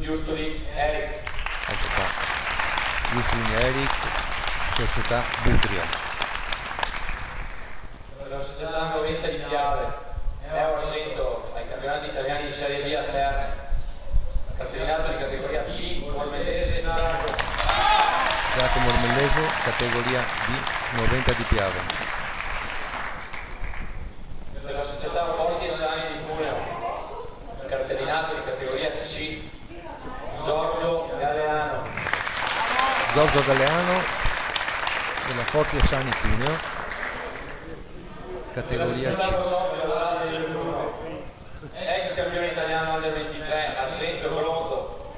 Giustoli Eric. Ecco qua, Giustoli Eric, società Butrio. La società 90 di Piave, Neo Argento ai campionati italiani di Serie B a Terni, cartellinato di categoria B, Ormellese Giacomo Ormellese, categoria B, 90 di Piave. Per la società Forti e Sani di Cuneo, cartellinato di categoria C, Giorgio Galeano. Giorgio Galeano della Forti e Sani Cuneo, categoria C. Ex campione italiano under 23, argento e bronzo,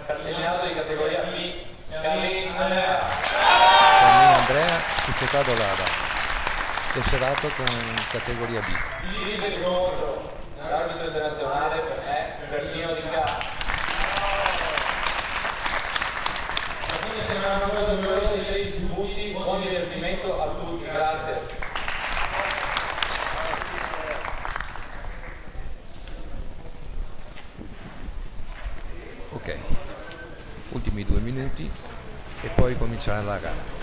cartellinato di categoria B, Carlin Andrea. Carlin Andrea, società Dolada, tesserato con categoria B. Dirige l'incontro, l'arbitro internazionale è Bertino Di Ca. Quindi sembrano ancora 2 ore di 10 tributi, buon divertimento a tutti, grazie. Ok, ultimi 2 minuti e poi comincerà la gara.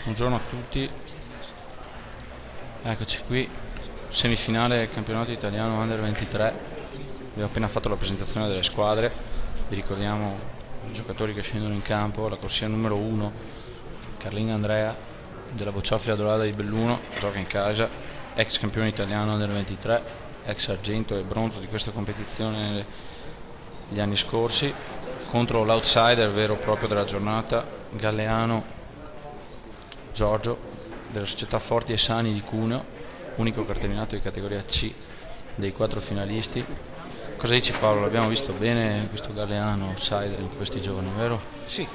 Buongiorno a tutti, eccoci qui, semifinale campionato italiano Under 23. Abbiamo appena fatto la presentazione delle squadre, vi ricordiamo i giocatori che scendono in campo. La corsia numero 1, Carlin Andrea della Bocciofila Dolada di Belluno, gioca in casa, ex campione italiano Under 23, ex argento e bronzo di questa competizione negli anni scorsi, contro l'outsider vero e proprio della giornata, Galeano Giorgio della società Forti e Sani di Cuneo, unico cartellinato di categoria C dei 4 finalisti. Cosa dici Paolo? L'abbiamo visto bene questo Galeano outsider in questi giorni, vero? Sì.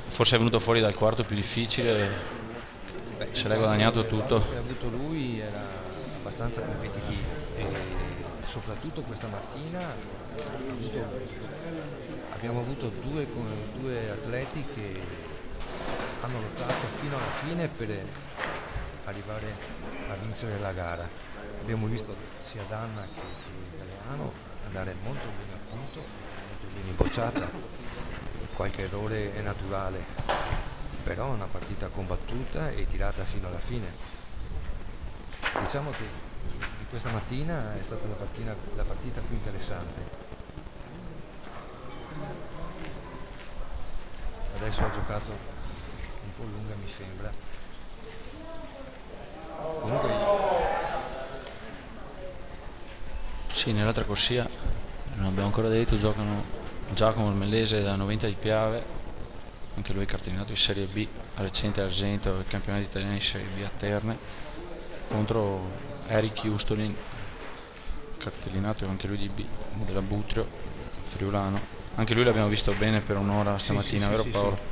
Forse è venuto fuori dal quarto più difficile. Se l'hai guadagnato tutto. Che ha avuto lui era abbastanza competitivo e soprattutto questa mattina abbiamo avuto due atleti che hanno lottato fino alla fine per arrivare a vincere la gara. Abbiamo visto sia Danna che Galeano andare molto bene a punto, molto bene in bocciata, qualche errore è naturale, però è una partita combattuta e tirata fino alla fine. Diciamo che di questa mattina è stata la partita più interessante. Adesso ha giocato un po' lunga, mi sembra. Comunque sì, nell'altra corsia non abbiamo ancora detto, giocano Giacomo Ormellese da 90 di Piave, anche lui cartellinato di Serie B, recente argento del campionato italiano di Serie B a Terne, contro Eric Giustolin, cartellinato anche lui di B della Butrio, friulano. Anche lui l'abbiamo visto bene per un'ora stamattina, vero Paolo?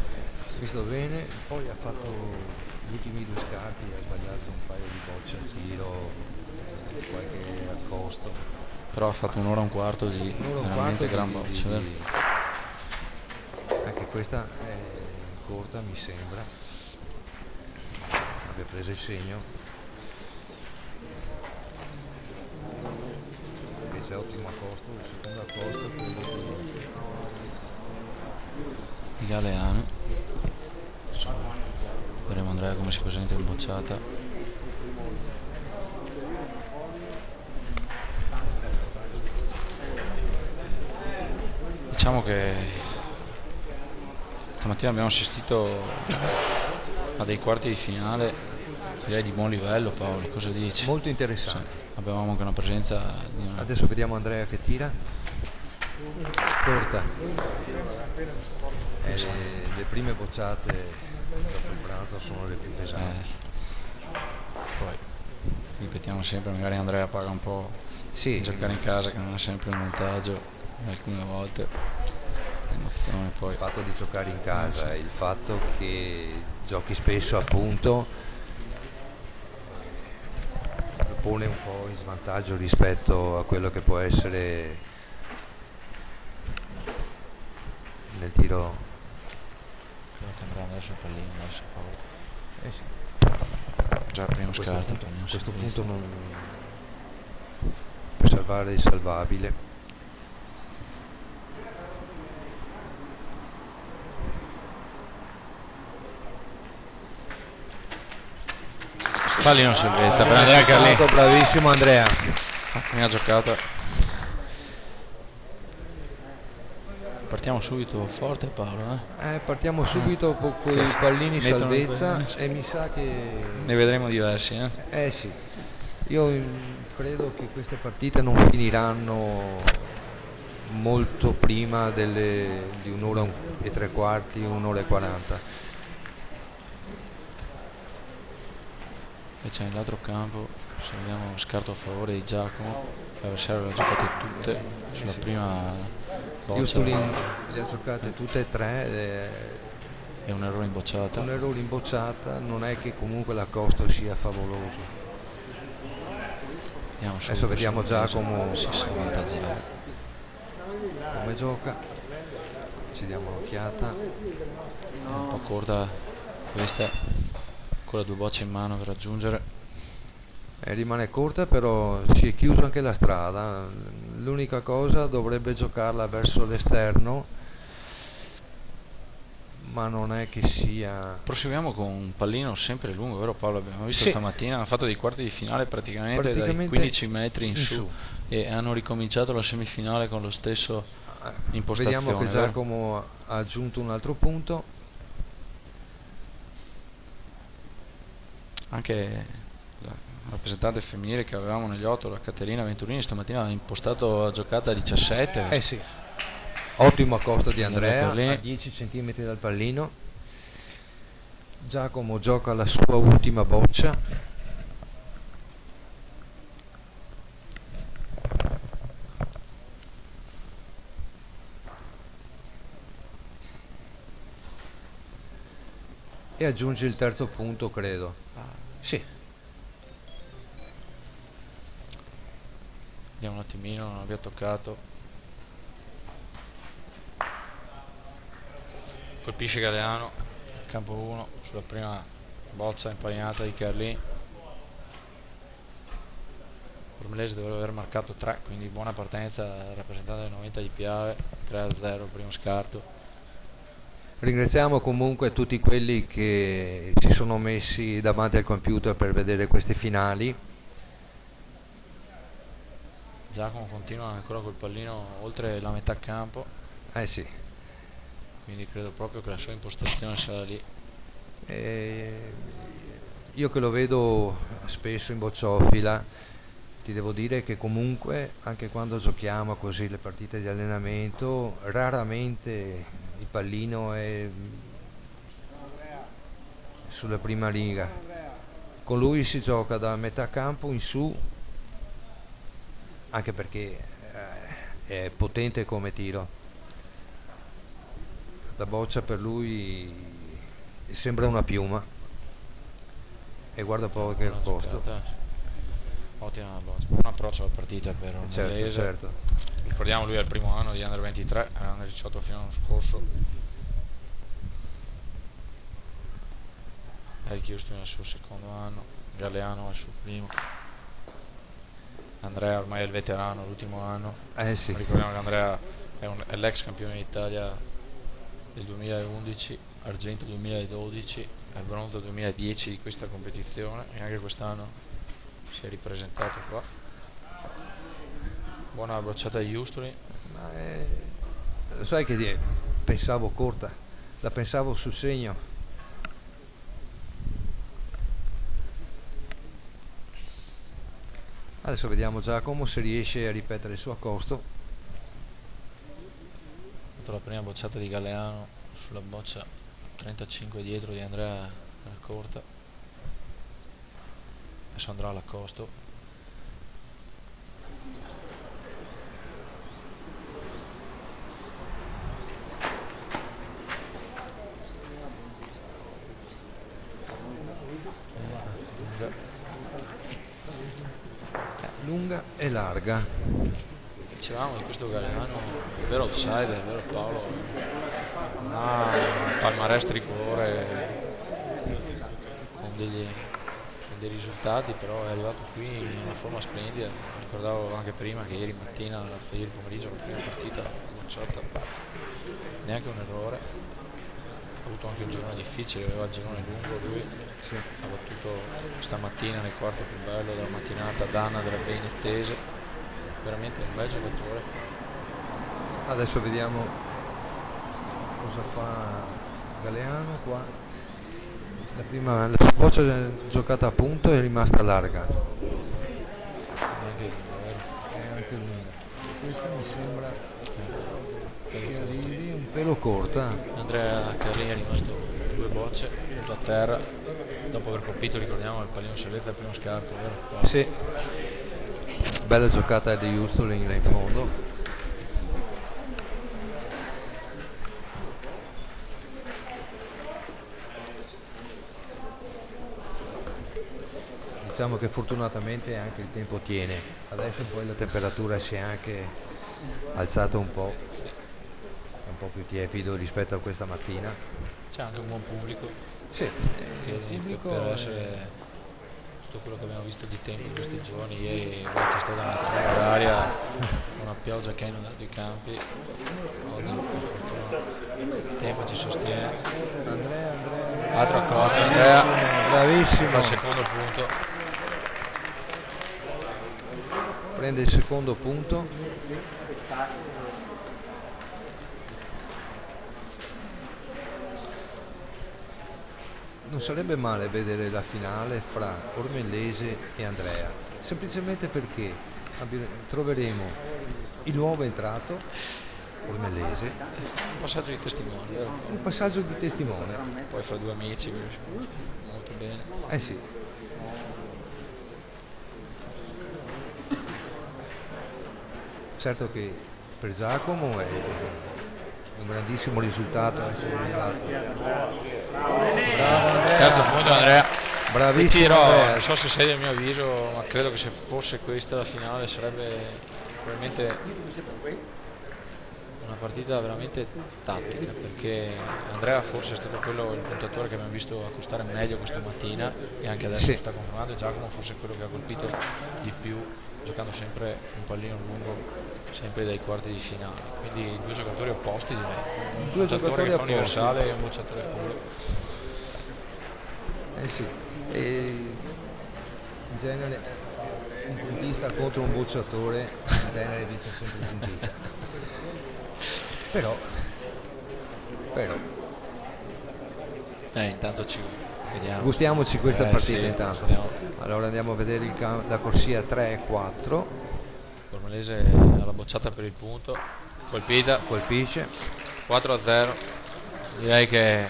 Visto bene, poi ha fatto gli ultimi 2 scarti, ha sbagliato un paio di bocce al tiro, qualche accosto. Però ha fatto un'ora e un quarto di veramente gran bocce. Anche questa è corta, mi sembra. Abbia preso il segno. Invece ottimo accosto, il secondo accosto, quello di Galeano. Vedremo Andrea come si presenta in bocciata. Diciamo che stamattina abbiamo assistito a dei quarti di finale, direi di buon livello. Paolo, cosa dici? molto interessante. Sì, avevamo anche una presenza di una... Adesso vediamo Andrea che tira. Corta. Le prime bocciate dopo il pranzo sono le più pesanti. Poi ripetiamo sempre, magari Andrea paga un po' Sì, giocare in casa, che non è sempre un vantaggio, alcune volte l'emozione poi. il fatto di giocare in casa, il fatto che giochi spesso appunto pone un po' in svantaggio rispetto a quello che può essere nel tiro. Andrea adesso il pallino, adesso Paolo. Sì. Già il primo A questo scarto. punto, pallino a questo servizio. punto non per salvare il salvabile. Pallino salvezza per Andrea Carlin. Bravissimo Andrea. Prima giocata. Partiamo subito forte Paolo. Partiamo subito con i pallini salvezza e mi sa che Ne vedremo diversi. sì, io credo che queste partite non finiranno molto prima di un'ora e tre quarti, un'ora e 40. Invece nell'altro campo se vediamo scarto a favore di Giacomo, l'avversario le ha giocate tutte sulla prima boccia. Justulin le ha giocate tutte e tre. È un errore in bocciata. Un errore in bocciata, non è che comunque l'accosto sia favoloso. Adesso vediamo Giacomo si sa avvantaggiare. Come gioca. Ci diamo un'occhiata. Un po' corta questa. Ancora due bocce in mano per raggiungere. Rimane corta, però si è chiuso anche la strada. L'unica cosa, dovrebbe giocarla verso l'esterno, ma non è che sia. Proseguiamo con un pallino sempre lungo, vero Paolo? Abbiamo visto stamattina, hanno fatto dei quarti di finale praticamente dai 15 metri in su e hanno ricominciato la semifinale con lo stesso impostazione. Vediamo che Giacomo ha aggiunto un altro punto. Anche la rappresentante femminile che avevamo negli 8, la Caterina Venturini, stamattina ha impostato la giocata a 17. Sì. Ottimo accosto di Andrea a 10 cm dal pallino. Giacomo gioca la sua ultima boccia. E aggiunge il terzo punto, credo. Sì. Vediamo un attimino, non abbia toccato. Colpisce Galeano, campo 1, sulla prima boccia impalinata di Carlin. Ormelese dovrebbe aver marcato 3, quindi buona partenza, rappresentante del 90 di Piave, 3-0 primo scarto. Ringraziamo comunque tutti quelli che si sono messi davanti al computer per vedere queste finali. Giacomo continua ancora col pallino oltre la metà campo. Sì. Quindi credo proprio che la sua impostazione sarà lì. Io che lo vedo spesso in bocciofila, ti devo dire che comunque anche quando giochiamo così le partite di allenamento, raramente il pallino è sulla prima riga. Con lui si gioca da metà campo in su, anche perché è potente come tiro. La boccia per lui sembra una piuma e guarda poi che posto. Ottima boccia, buon approccio alla partita per un inglese. Certo. Ricordiamo, lui è il primo anno di Under 23, era Under 18 fino all'anno scorso. Eric Houston è il suo secondo anno, Galeano è il suo primo. Andrea ormai è il veterano, l'ultimo anno. Sì. Ricordiamo che Andrea è l'ex campione d'Italia del 2011, argento 2012 e bronzo 2010 di questa competizione, e anche quest'anno si è ripresentato qua. Buona brocciata di Justoli. Lo sai che pensavo corta, la pensavo sul segno. Adesso vediamo Giacomo se riesce a ripetere il suo accosto. La prima bocciata di Galeano sulla boccia 35 dietro di Andrea nella corta. Adesso andrà all'accosto. lunga e larga. Dicevamo di questo Galeano, è vero outsider, è vero Paolo, non ha un palmarès tricolore con dei risultati, però è arrivato qui in una forma splendida. Ricordavo anche prima che ieri mattina, ieri pomeriggio, la prima partita bocciata, neanche un errore. Ha avuto anche un giorno difficile, aveva il girone lungo lui, Sì. ha battuto stamattina nel quarto più bello della mattinata Danna della Benettese, veramente un bel giocatore. Adesso vediamo cosa fa Galeano qua. La sua boccia giocata a punto è rimasta larga. Anche il È anche lunga. Questa mi sembra che arrivi un pelo corta. Andrea Carlini è rimasto in 2 bocce, punto a terra, dopo aver colpito, ricordiamo, il pallino salvezza al primo scarto, vero? Wow. Sì. Bella giocata di Justoling là in fondo. Diciamo che fortunatamente anche il tempo tiene. Adesso poi la temperatura si è anche alzata un po'. È un po' più tiepido rispetto a questa mattina. C'è anche un buon pubblico, Sì, che il pubblico per è- essere tutto quello che abbiamo visto di tempo in questi giorni, ieri c'è stata una tromba d'aria, una pioggia che ha inondato i campi, oggi per fortuna il tempo ci sostiene. Andrea, Altro accosto, Andrea bravissimo, al secondo punto. prende il secondo punto. Non sarebbe male vedere la finale fra Ormellese e Andrea, semplicemente perché troveremo il nuovo entrato, Ormellese, Un passaggio di testimone, vero? un passaggio di testimone. Poi fra 2 amici che si conoscono molto bene. Eh sì, certo che per Giacomo è un grandissimo risultato essere arrivato. Bravo Andrea. Terzo punto Andrea. Bravissimo Tiro, Andrea. non so se sei del mio avviso, ma credo che se fosse questa la finale sarebbe probabilmente una partita veramente tattica, perché Andrea forse è stato quello, il puntatore che abbiamo visto accostare meglio questa mattina e anche adesso Sì. lo sta confermando, e Giacomo forse è quello che ha colpito di più, giocando sempre un pallino lungo, sempre dai quarti di finale, quindi 2 giocatori opposti direi, un Due puntatore giocatori che fa opposti. universale e un bocciatore puro. Eh sì, e in genere un puntista contro un bocciatore, in genere vince sempre il puntista. Però Intanto ci vediamo. gustiamoci questa partita Sì, intanto. stiamo. Allora andiamo a vedere la corsia 3 e 4, Ormelese alla bocciata per il punto, colpita, colpisce. 4-0. Direi che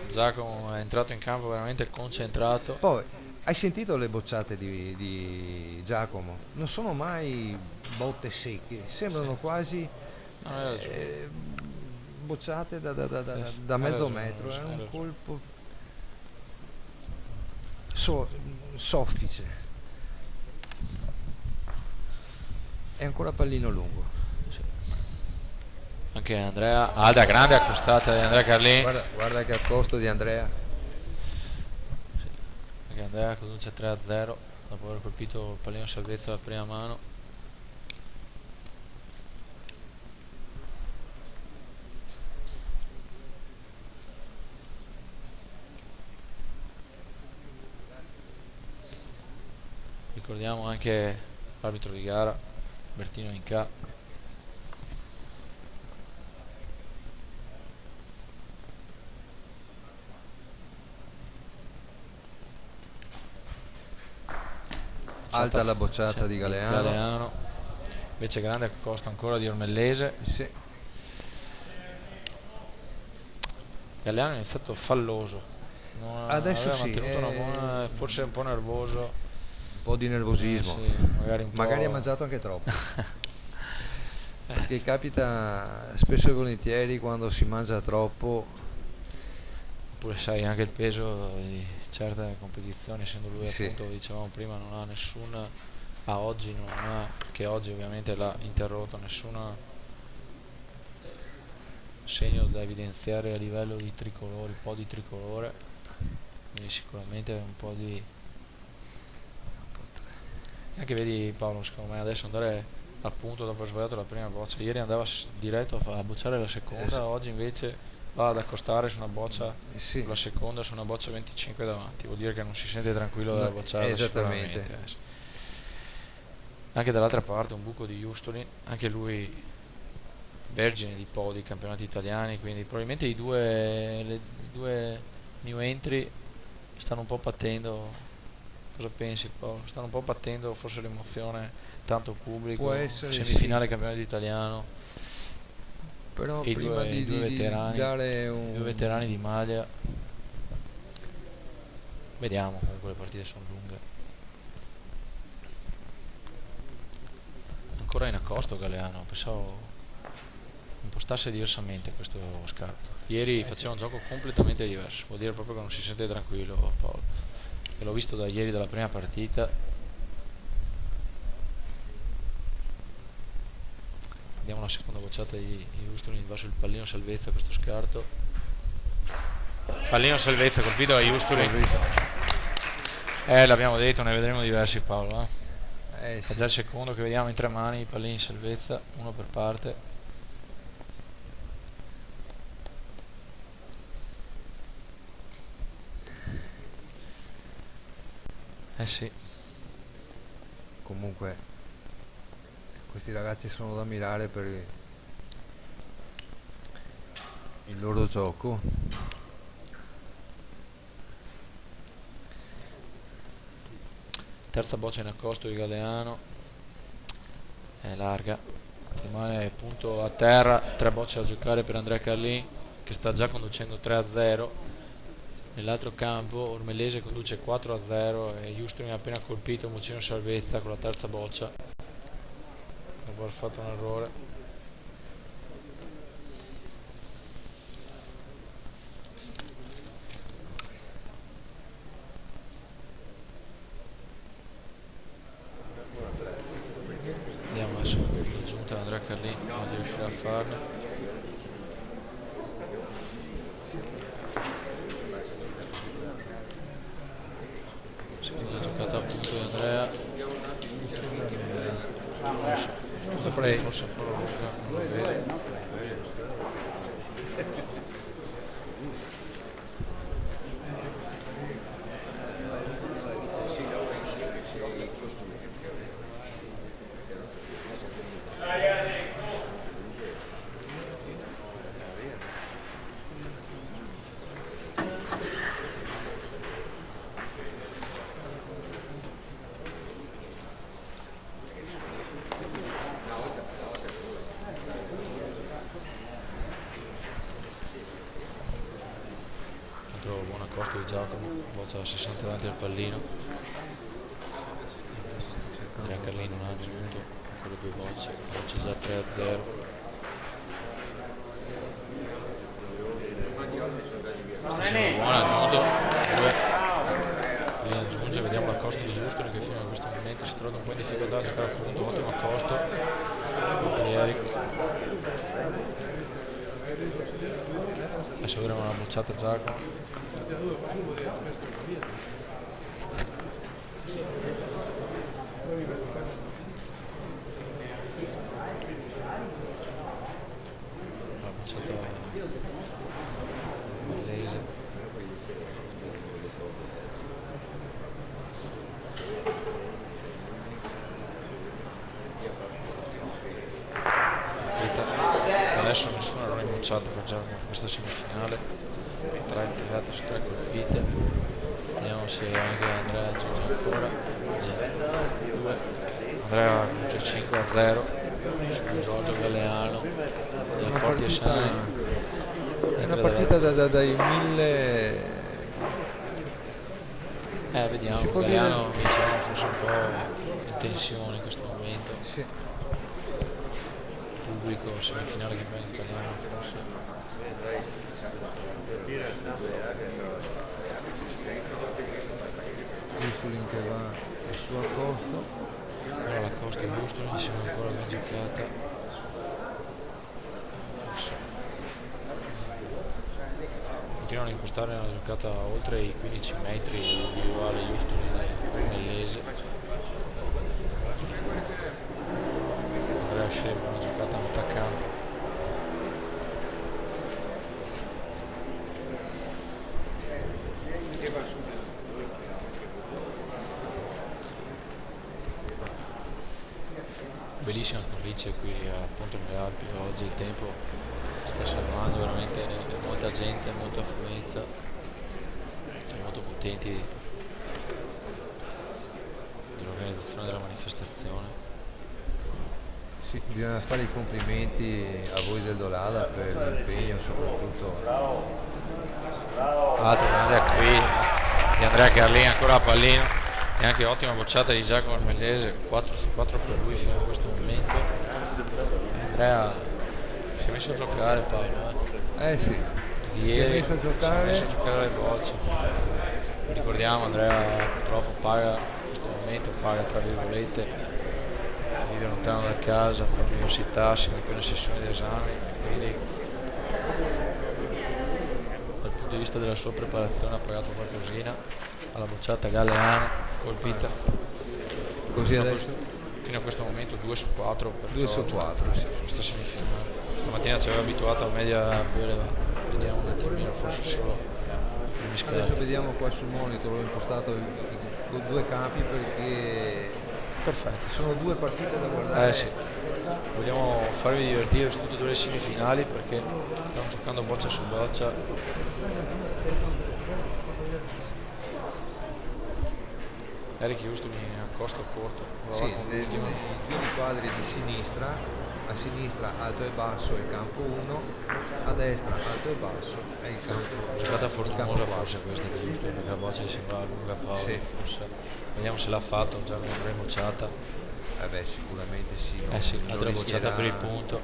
Giacomo è entrato in campo veramente concentrato. Poi hai sentito le bocciate di Giacomo? Non sono mai botte secche, sembrano quasi Non hai ragione. bocciate Sì, da hai mezzo ragione, metro, è hai un ragione. colpo soffice. È ancora pallino lungo. Anche Andrea, Alda grande accostata di Andrea Carlini. Guarda che accosto di Andrea. Anche Andrea conduce 3-0 dopo aver colpito il pallino salvezza alla prima mano. Ricordiamo anche l'arbitro di gara, Bertino Inca. Alta la bocciata di Galeano. Invece grande accosto ancora di Ormellese. Sì. Galeano è iniziato falloso. Adesso aveva sì, mantenuto una buona, forse un po' nervoso. Un po' di nervosismo. Sì, magari un po'. Magari ha mangiato anche troppo. Perché capita spesso e volentieri quando si mangia troppo. Oppure sai anche il peso di certe competizioni, essendo lui Sì. appunto, dicevamo prima, non ha nessun a oggi non ha, che oggi ovviamente l'ha interrotto, nessun segno da evidenziare a livello di tricolore, un po' di tricolore, quindi sicuramente un po' di... Anche vedi Paolo, secondo me adesso andare appunto dopo aver sbagliato la prima boccia, ieri andava diretto a bocciare la seconda, oggi invece va ad accostare su una boccia, Sì, la seconda su una boccia 25 davanti, vuol dire che non si sente tranquillo da bocciare esattamente. sicuramente. Anche dall'altra parte un buco di Justolin, anche lui vergine di podi, campionati italiani, quindi probabilmente i due new entry stanno un po' patendo. Cosa pensi Paolo? Stanno un po' patendo forse l'emozione, tanto pubblico, Può essere, semifinale sì. campionato italiano, Però e prima i due di veterani, dare i due veterani di maglia. Vediamo, comunque le partite sono lunghe. Ancora in accosto Galeano, pensavo impostasse diversamente questo scarto. Ieri faceva un gioco completamente diverso, vuol dire proprio che non si sente tranquillo Paolo. E l'ho visto da ieri dalla prima partita. Vediamo la seconda bocciata di Houston, va sul pallino salvezza questo scarto. Pallino salvezza colpito da Houston. L'abbiamo detto, ne vedremo diversi Paolo. È sì. già il secondo che vediamo in tre mani, pallini in salvezza, uno per parte. Sì. Comunque questi ragazzi sono da ammirare per il loro gioco. Terza boccia in accosto di Galeano, è larga, rimane appunto a terra, tre bocce da giocare per Andrea Carlin che sta già conducendo 3-0. Nell'altro campo Ormellese conduce 4-0 e Houston ha appena colpito un boccino salvezza con la terza boccia dopo aver fatto un errore. Vediamo adesso l'aggiunta Andrea Carlin, oggi riuscirà a farne. Seconda giocata appunto di Andrea. Non saprei. Forse un po' lunga, non lo vedo. Altro buon accosto di Giacomo, boccia da 60 davanti al pallino. Andrea Carlin non ha aggiunto ancora due bocce, c'è già 3-0. Stasera buona, aggiunto. Lì aggiunge, vediamo l'accosto di Houston che fino a questo momento si trova un po' in difficoltà a giocare appunto, ottimo accosto di Eric. Adesso avremo una bocciata Giacomo. Una bocciata Ormellese. Adesso nessun errore bocciato per Giacomo in questa semifinale, 3 tirate su 3 colpite. Vediamo se anche Andrea aggiunge ancora. Niente. Andrea conduce 5-0 su Giorgio Galeano della Forti e Sani. È una partita dai 1000. Vediamo, Galeano diciamo forse un po' in tensione in questo momento. Sì. Pubblico, semifinale campionato italiano forse. Giustolin che va al suo accosto. Ancora la Costa giusto, non ci siamo ancora ben giocata. Forse continuano a impostare la giocata oltre i 15 metri individuale giusto del Mellese. Andrea sceglie una giocata a metà campo. Bellissima cornice qui a Ponte nelle Alpi, oggi il tempo sta salvando, veramente molta gente, molta affluenza, siamo molto contenti dell'organizzazione della manifestazione. Sì, bisogna fare i complimenti a voi del Dolala per l'impegno soprattutto. Altro grande qui di Andrea Carlini, ancora a pallino. E anche ottima bocciata di Giacomo Armellese, 4 su 4 per lui fino a questo momento. Andrea si è messo a giocare, Paolo. Sì, si è messo a giocare le bocce. Ricordiamo, Andrea purtroppo paga in questo momento, paga tra virgolette, vive lontano da casa, fa l'università, siamo in piena sessione di esami, quindi dal punto di vista della sua preparazione ha pagato qualcosina. Alla bocciata Galeano, colpita così adesso fino a questo momento 2 su 4 per 2 su 4 sì. questa semifinale. Stamattina ci aveva abituato a media più elevata, vediamo un attimino, forse solo adesso vediamo qua sul monitor, ho impostato i 2 campi perché perfetto, sono 2 partite da guardare. Sì. Vogliamo farvi divertire su tutte e 2 le semifinali perché stiamo giocando boccia su boccia. Eric Houston a costo corto. Sì, nei primi quadri di sinistra, a sinistra alto e basso il campo 1, a destra alto e basso è il campo. Giocata fortunosa forse questa di Houston perché la boccia gli sembrava lunga, Paolo. Sì. Forse. Vediamo se l'ha fatto, già con una bocciata. Beh, sicuramente sì. Sì, altra bocciata per il punto.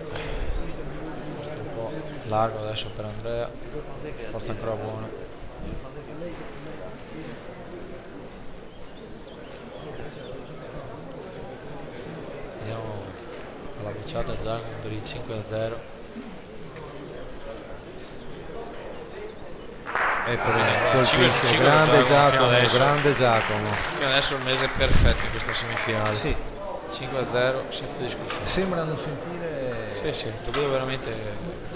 Questo è un po' largo adesso per Andrea, forza ancora buona. La bocciata Giacomo per il 5-0. Colpisce, grande Giacomo, grande Giacomo. Fino adesso il mese perfetto in questa semifinale. Sì. 5-0 senza discussione. Sembrano sentire. Sì, lo vedo veramente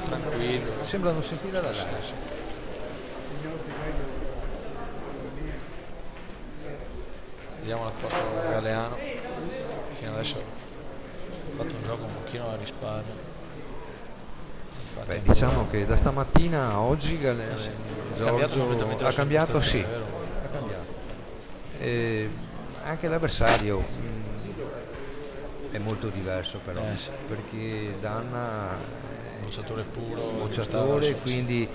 tranquillo. Sembrano sentire la gara. Sì. Vediamo la Costa Galeano. Fino adesso ha fatto un gioco un pochino alla risparmio. Diciamo che da stamattina a oggi Giorgio ha cambiato, sì, ha cambiato. Anche l'avversario è molto diverso però, perché Danna bocciatore puro, bocciatore, quindi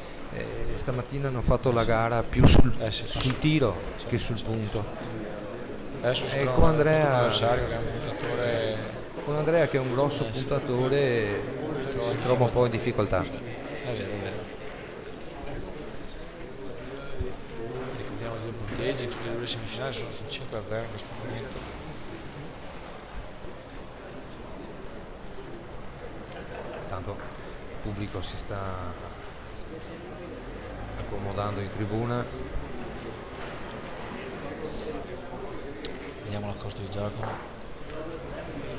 stamattina hanno fatto la gara più sul tiro che sul punto. Adesso con Andrea che è un grosso puntatore si trova un po' in difficoltà. È vero. Ricordiamo 2 punteggi, tutte e 2 le semifinali sono sul 5-0 in questo momento. Intanto il pubblico si sta accomodando in tribuna. Vediamo la Costa di Giacomo.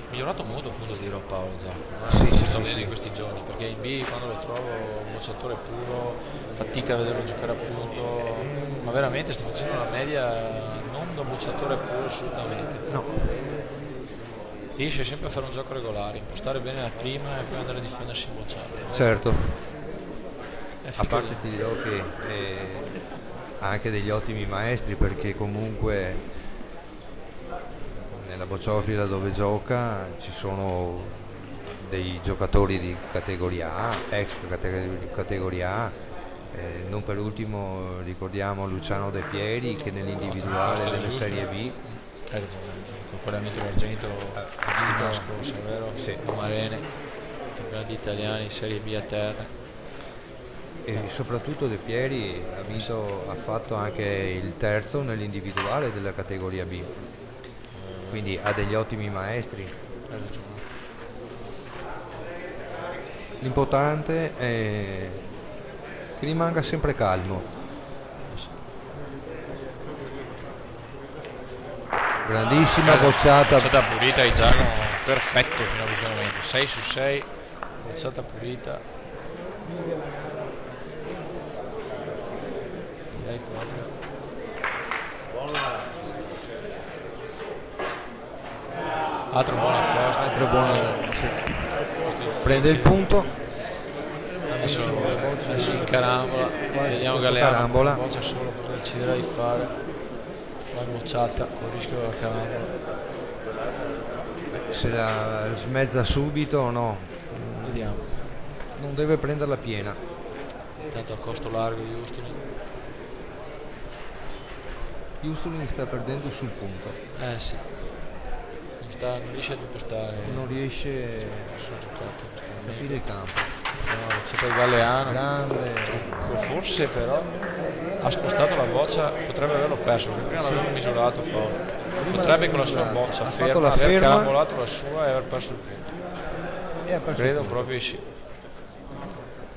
Migliorato molto appunto dirò Paolo Giacomo. Sì, sto vedendo in questi giorni perché in B quando lo trovo un bocciatore puro, fatica a vederlo giocare a punto, ma veramente sta facendo una media non da bocciatore puro assolutamente. No. Riesce sempre a fare un gioco regolare, impostare bene la prima e poi andare a difendersi in bocciata. Certo. A parte ti dirò che ha anche degli ottimi maestri perché comunque nella bocciofila dove gioca ci sono dei giocatori di categoria A, ex categoria A, non per ultimo ricordiamo Luciano De Pieri che nell'individuale della Serie B con quell'amico d'argento settimana scorsa, vero? Sì. Marene, campionati italiani, Serie B a terra. E soprattutto De Pieri ha fatto anche il terzo nell'individuale della categoria B. quindi ha degli ottimi maestri. Hai ragione. L'importante è che rimanga sempre calmo. Grandissima bocciata. Bocciata pulita di Giacomo, perfetto fino a questo momento. 6 su 6, bocciata pulita. Direi proprio. Altro buon apposto. Altro buono, sì. Prende il punto. Adesso si incarambola. Vediamo Galeano. Carambola. Boccia solo cosa deciderà di fare. Poi bocciata con il rischio della carambola. Se la smezza subito o no. Vediamo. Non deve prenderla piena. Intanto a costo largo di Ustoli. Houston sta perdendo sul punto. Sì. Non riesce ad impostare Non riesce sulla giocata in questo a momento. capire il campo. No, c'è il Galeano. Grande. Forse però ha spostato la boccia, potrebbe averlo perso, perché prima l'aveva misurato Paolo. Potrebbe con la sua boccia Ha fatto ferma la aver ferma. carambolato la sua e aver perso il punto. E ha perso il Credo punto. proprio di sì.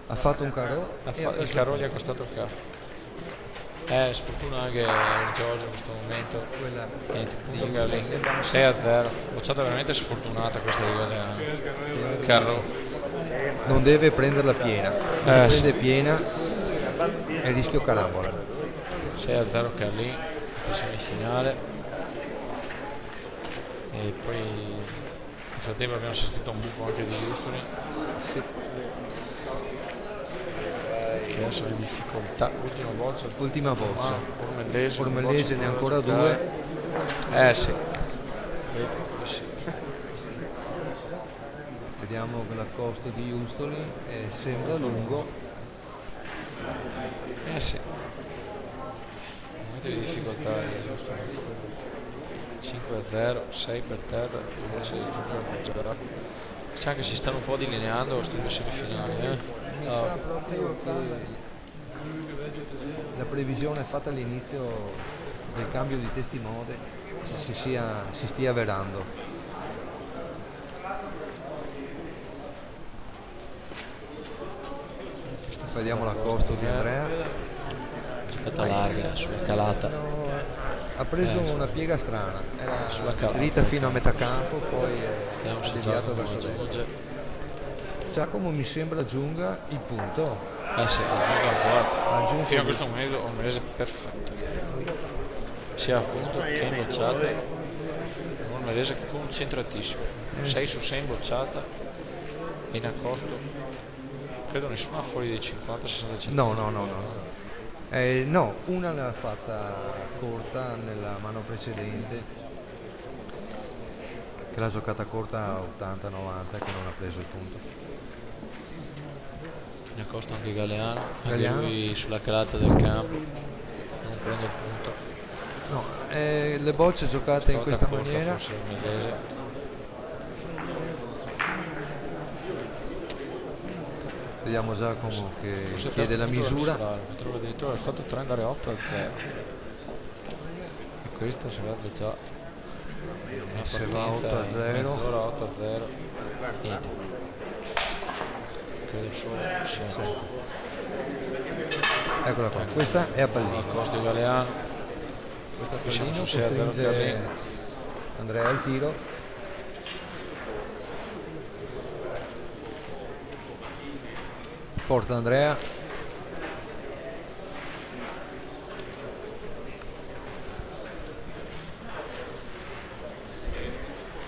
Ha fatto un carro. Il carro gli ha costato il capo. Sfortuna anche il Giorgio in questo momento. Quella Niente, di Galli. 6-0. Bocciata veramente sfortunata questa di Galeano. Carro. non deve prenderla piena. Se Sì. prende piena è il rischio carambola. 6-0 Carlì, questa semifinale. E poi nel frattempo abbiamo assistito a un buco anche di Houston, che adesso è in difficoltà. Ultima boccia. Ultima boccia. Ormellese ne ha ancora due. Sì. Vedete qui sì. Vediamo che l'accosto di Houston sembra lungo. Sì. Momento di difficoltà di Houston. 5-0, 6 per terra, 2 bocce di Giorgio. Sa che si stanno un po' delineando queste due semifinali. Mi sa proprio che la previsione fatta all'inizio del cambio di testimone si stia avverando. Vediamo l'accosto di Andrea. Giocata larga sulla calata. No, ha preso una piega strana, era Sulla calata. dritta fino a metà campo, poi Vediamo è se deviato Giacomo verso destra. aggiunge. Giacomo mi sembra aggiunga il punto. Sì, aggiunge ancora. Aggiunge Fino a questo momento ho un mese perfetto. Sia a punto che in bocciata. Un mese concentratissimo. 6 su 6 in bocciata e in accosto. Credo nessuna fuori dei 50-60 cm. No. No, una l'ha fatta corta nella mano precedente, che l'ha giocata corta a 80-90 che non ha preso il punto. In accosto anche Galeano. Galeano. Anche lui sulla calata del campo. Non prende il punto. No, le bocce giocate in questa Stavolta corta, maniera. forse Ormellese. Vediamo Giacomo che Forse chiede la misura. Trovo addirittura il fatto 3 andare 8-0. E questo sarebbe già una Se va partenza 8-0. mezz'ora 8-0. Niente. Credo solo sia Eccola qua, questa è a pallino. a costo di Galeano. Questa a Qui siamo pallino su 6-0 costringe Carlini. Andrea al tiro. Forza Andrea.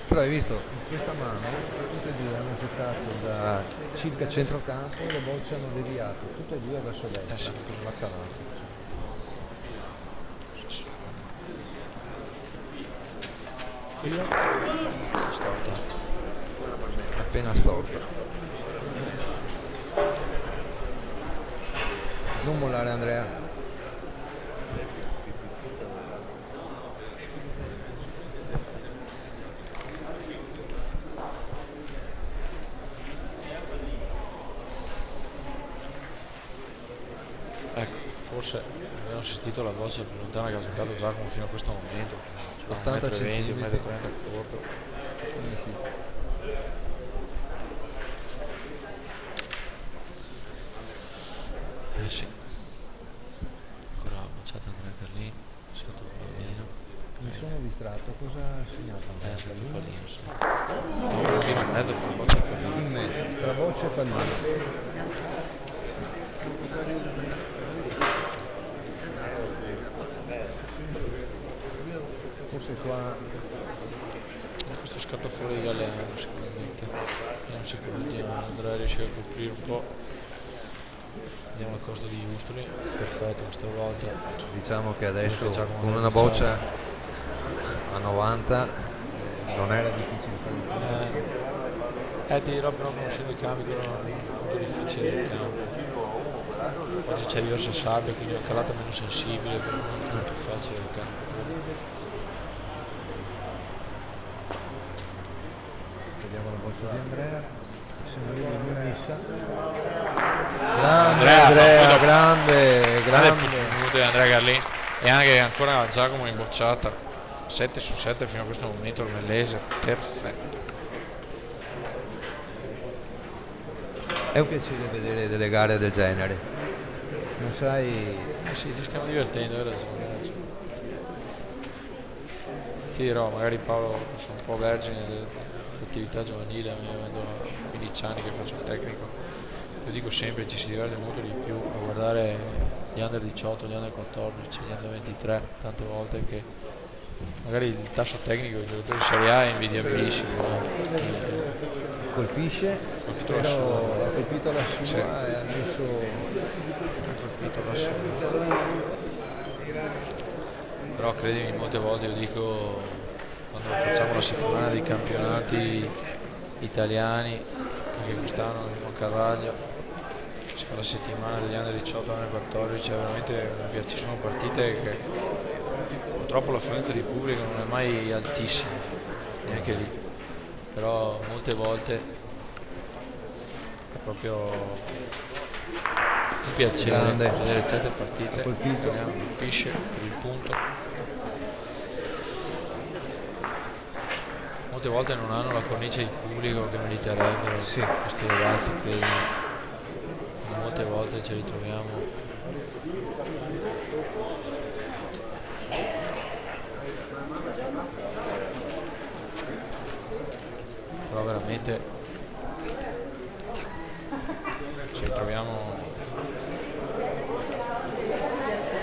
Però hai visto, in questa mano tutti e due hanno giocato da circa centrocampo e le bocce hanno deviato tutte e due verso destra. Sì, sulla calata. Io Storta. appena storta. Non mollare Andrea. Ecco, forse abbiamo sentito la voce più lontana che ha giocato Giacomo fino a questo momento. 80 1,20 m, centimetri. 1,30 m corto. Sì. Sì. Ancora baciata Andrea Carlin, sotto il pallino. Mi sono distratto, cosa ha segnato Andrea Sotto il Carlin? pallino, sì. Fino in mezzo fa una boccia al pallino. In mezzo, tra boccia e pallino. Forse qua Questo scatta fuori di Galeno sicuramente. Vediamo un secondino, Andrea riesce a coprire un po'. Vediamo la costa di Giustoli, perfetto questa volta. diciamo che adesso Giacomo con una Bocciata. boccia a 90 non era difficile fare il punto. Ti dirò però conoscendo i cambi quello è un punto difficile del campo. Oggi c'è diversa sabbia, quindi una calata meno sensibile, però non è tanto facile il campo. Vediamo la boccia di Andrea, sembra lui messa. Andrea, grande. Punto di Andrea Carlin e anche ancora Giacomo in bocciata 7 su 7 fino a questo momento, il Mellese perfetto. È un piacere vedere delle gare del genere, non sai, Sì, ci stiamo divertendo, hai ragione, hai ragione. Ti dirò, magari Paolo sono un po' vergine dell'attività giovanile, avendo 15 anni che faccio il tecnico, io dico sempre ci si diverte molto di più a guardare gli under 18, gli under 14, gli under 23 tante volte, che magari il tasso tecnico dei giocatori di Serie A è invidiabilissimo, colpisce, colpito la però sua. ha colpito la sua Sì. e ha messo Colpito la sua. Però credimi, molte volte io dico, quando facciamo la settimana dei campionati italiani, anche quest'anno in Moncarraglio si fa la settimana degli under 18 under 14, veramente ci sono partite che purtroppo l'affluenza di pubblico non è mai altissima, neanche lì, però molte volte è proprio un piacere Grande. vedere certe partite, Colpito. colpisce per il punto. Molte volte non hanno la cornice di pubblico che meriterebbero, Sì. questi ragazzi, credimi. Molte volte ci ritroviamo però veramente ci ritroviamo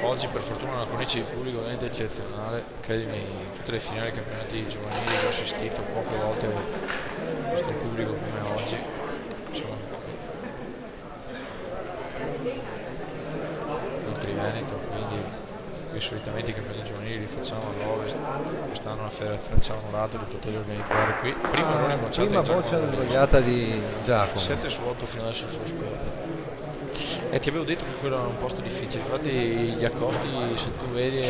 oggi per fortuna una cornice di pubblico veramente eccezionale, credimi, in tutte le finali dei campionati giovanili ho assistito poche volte a questo pubblico come oggi, insomma. Il Veneto, quindi qui solitamente i campionati giovanili li facciamo all'Ovest, quest'anno la federazione ci ha onorato di poterli organizzare qui. Prima errore bocciato prima di Giacomo boccia Bellesi. sbagliata di Giacomo. 7 su 8 fino adesso sul score. E ti avevo detto che quello era un posto difficile, infatti gli accosti, se tu vedi,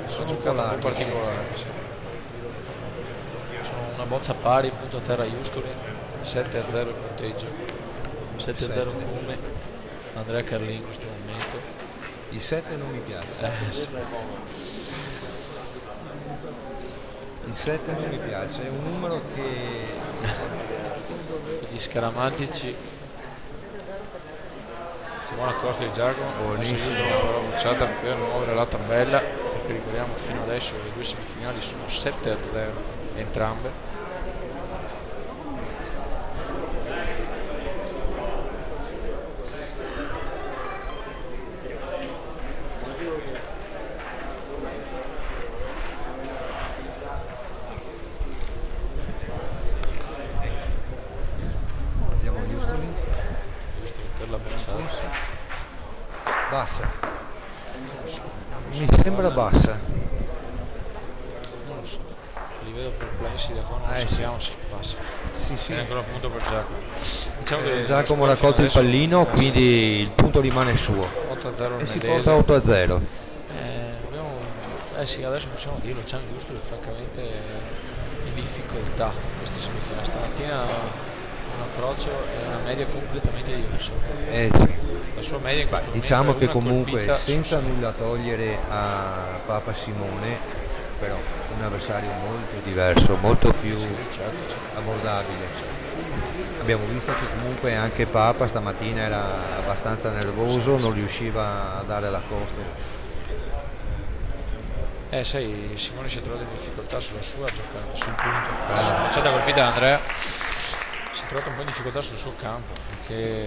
sono giocato un po' particolari. Sì. Sono una boccia pari, punto a terra Giustoli, 7-0 il punteggio, 7-0 come Andrea Carlin in questo momento. Il 7 non mi piace. Sì. Il 7 non mi piace, è un numero che Gli scaramantici, buona costa di Giacomo, adesso giusto una parola bocciata per muovere la tabella, perché ricordiamo fino adesso le due semifinali sono 7-0 entrambe. vediamo Giustoli, Giusto per la pensata. bassa, mi sembra bassa. Non lo so, li vedo perplessi da qua, non lo Sì. sappiamo se passa. Sì, sì. È ancora un punto per Giacomo. Diciamo che Giacomo ha lo raccolto il score fino pallino, adesso- quindi il punto rimane suo 8-0 e il si Medese. porta 8-0. Sì, adesso possiamo dirlo, c'è un giusto francamente in difficoltà queste semifinali. Stamattina un approccio e una media completamente diversa. Sì. La sua media in questo momento Diciamo è che una comunque colpita su senza sei. nulla togliere a Papa Simone, però un avversario molto diverso, molto più certo. abbordabile. Abbiamo visto che comunque anche Papa stamattina era abbastanza nervoso, non riusciva a dare la costa. Sai, Simone si è trovato in difficoltà sulla sua giocata, sul punto. La bocciata colpita da Andrea si è trovato un po' in difficoltà sul suo campo, perché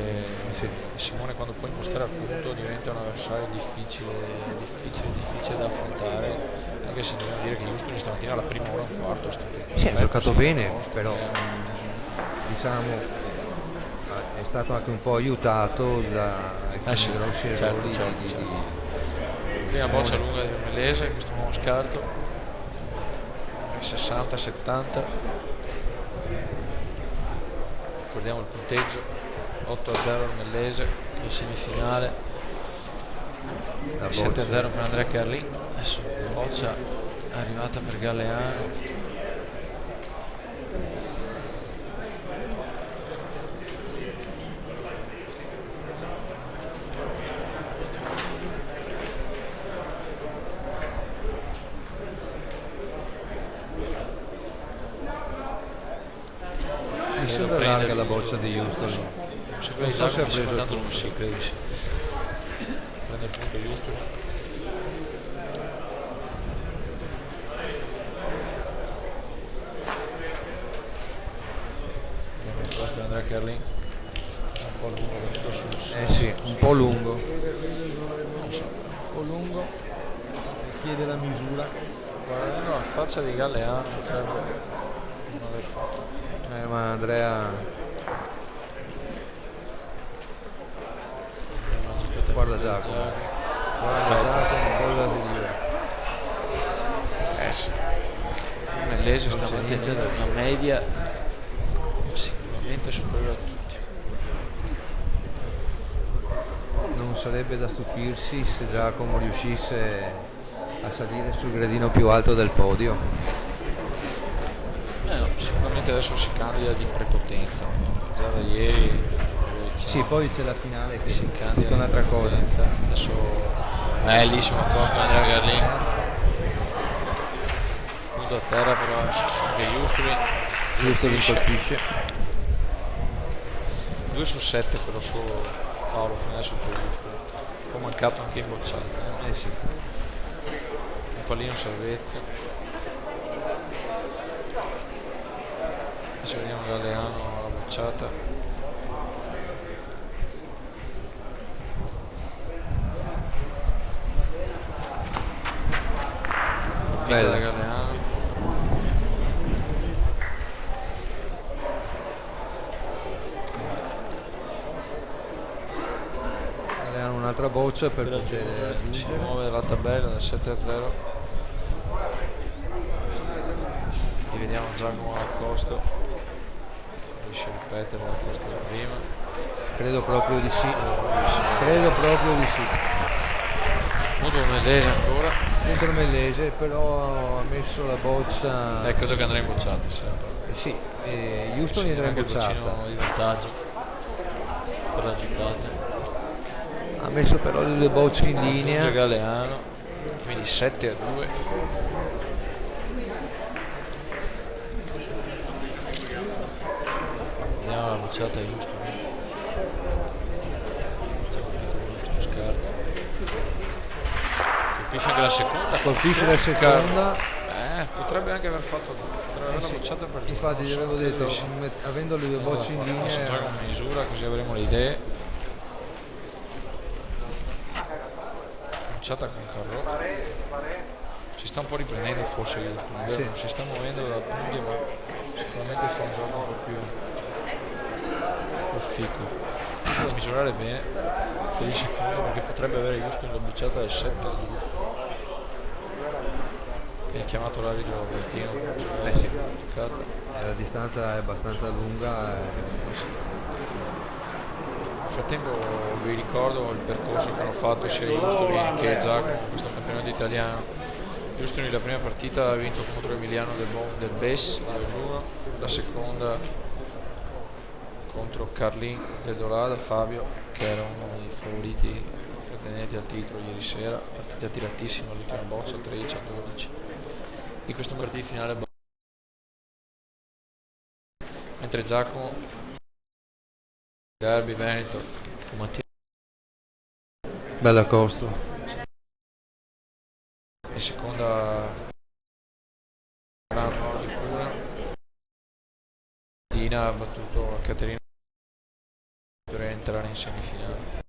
Simone quando può impostare al punto diventa un avversario difficile da affrontare, anche se dobbiamo dire che Houston stamattina alla prima ora e un quarto ha giocato bene, però diciamo è stato anche un po' aiutato da alcuni grossi errori certo. Prima boccia lunga di Ormellese, questo nuovo scarto 60-70. Ricordiamo il punteggio 8-0 Ormellese in semifinale, 7-0 per Andrea Carlin. Adesso boccia è arrivata per Galleano. Sembra larga la boccia di Houston. Se quello di Giacomo sembra tanto non si crede. Prende il punto Houston. Abbiamo il posto di Andrea Carlin. Un po' lungo, venuto sul sì, un po' lungo. Non so. Un po' lungo. Chiede la misura. Guardando la faccia di Galleano potrebbe non aver fatto. Ma Andrea guarda Giacomo, cosa di dire. Sì. Ormellese sta mantenendo una media sicuramente superiore a tutti. Non sarebbe da stupirsi se Giacomo riuscisse a salire sul gradino più alto del podio. No, sicuramente adesso si candida di prepotenza, già da ieri sì, poi c'è la finale che si è tutta un'altra cosa. Adesso bellissimo Costa Andrea Carlin, punto a terra, però anche Houston colpisce 2 su 7 per lo suo Paolo fino adesso per Houston, un po' mancato anche in bocciata, sì. Un pallino salvezza. Adesso vediamo Galleano alla bocciata. Bella Galleano. Galleano un'altra boccia per poter si muove la tabella da 7-0. E vediamo Giacomo all'accosto. Riesce a ripetere la costa di prima? Credo proprio di sì. Molto Ormellese ancora. Molto Ormellese, però ha messo la boccia. Credo che andrà in bocciata. Sì, Houston andrà in bocciata. Di vantaggio per la giocata. Ha messo però le due bocce in linea. Galleano, quindi 7-2. La bocciata Houston, già colpito questo scarto, colpisce anche la seconda, potrebbe anche aver fatto, potrebbe averla bocciata per due. Infatti gli avevo detto, avendo le due bocce in linea adesso facciamo una misura così avremo le idee. Bocciata con Carro, si sta un po' riprendendo forse Houston, non si sta muovendo dal punto, ma sicuramente fa un gioco un po' più fico. Devo misurare bene per il secondo, perché potrebbe avere Houston la bocciata del 7-2. E ha chiamato l'arbitro Albertino giocata. La distanza è abbastanza lunga. Nel frattempo vi ricordo il percorso che hanno fatto sia Houston che Giacomo in questo campionato italiano. Houston la prima partita ha vinto contro Emiliano del Bes 2-1, la seconda contro Carlin del Dolada, Fabio, che era uno dei favoriti pretendenti al titolo ieri sera, partita tiratissima, l'ultima boccia 13-12. di questo quarto di finale, mentre Giacomo Derby Veneto Mattia Bella Costo. in seconda Nord di Cuneo. Mattina ha battuto Caterina per entrare in semifinale.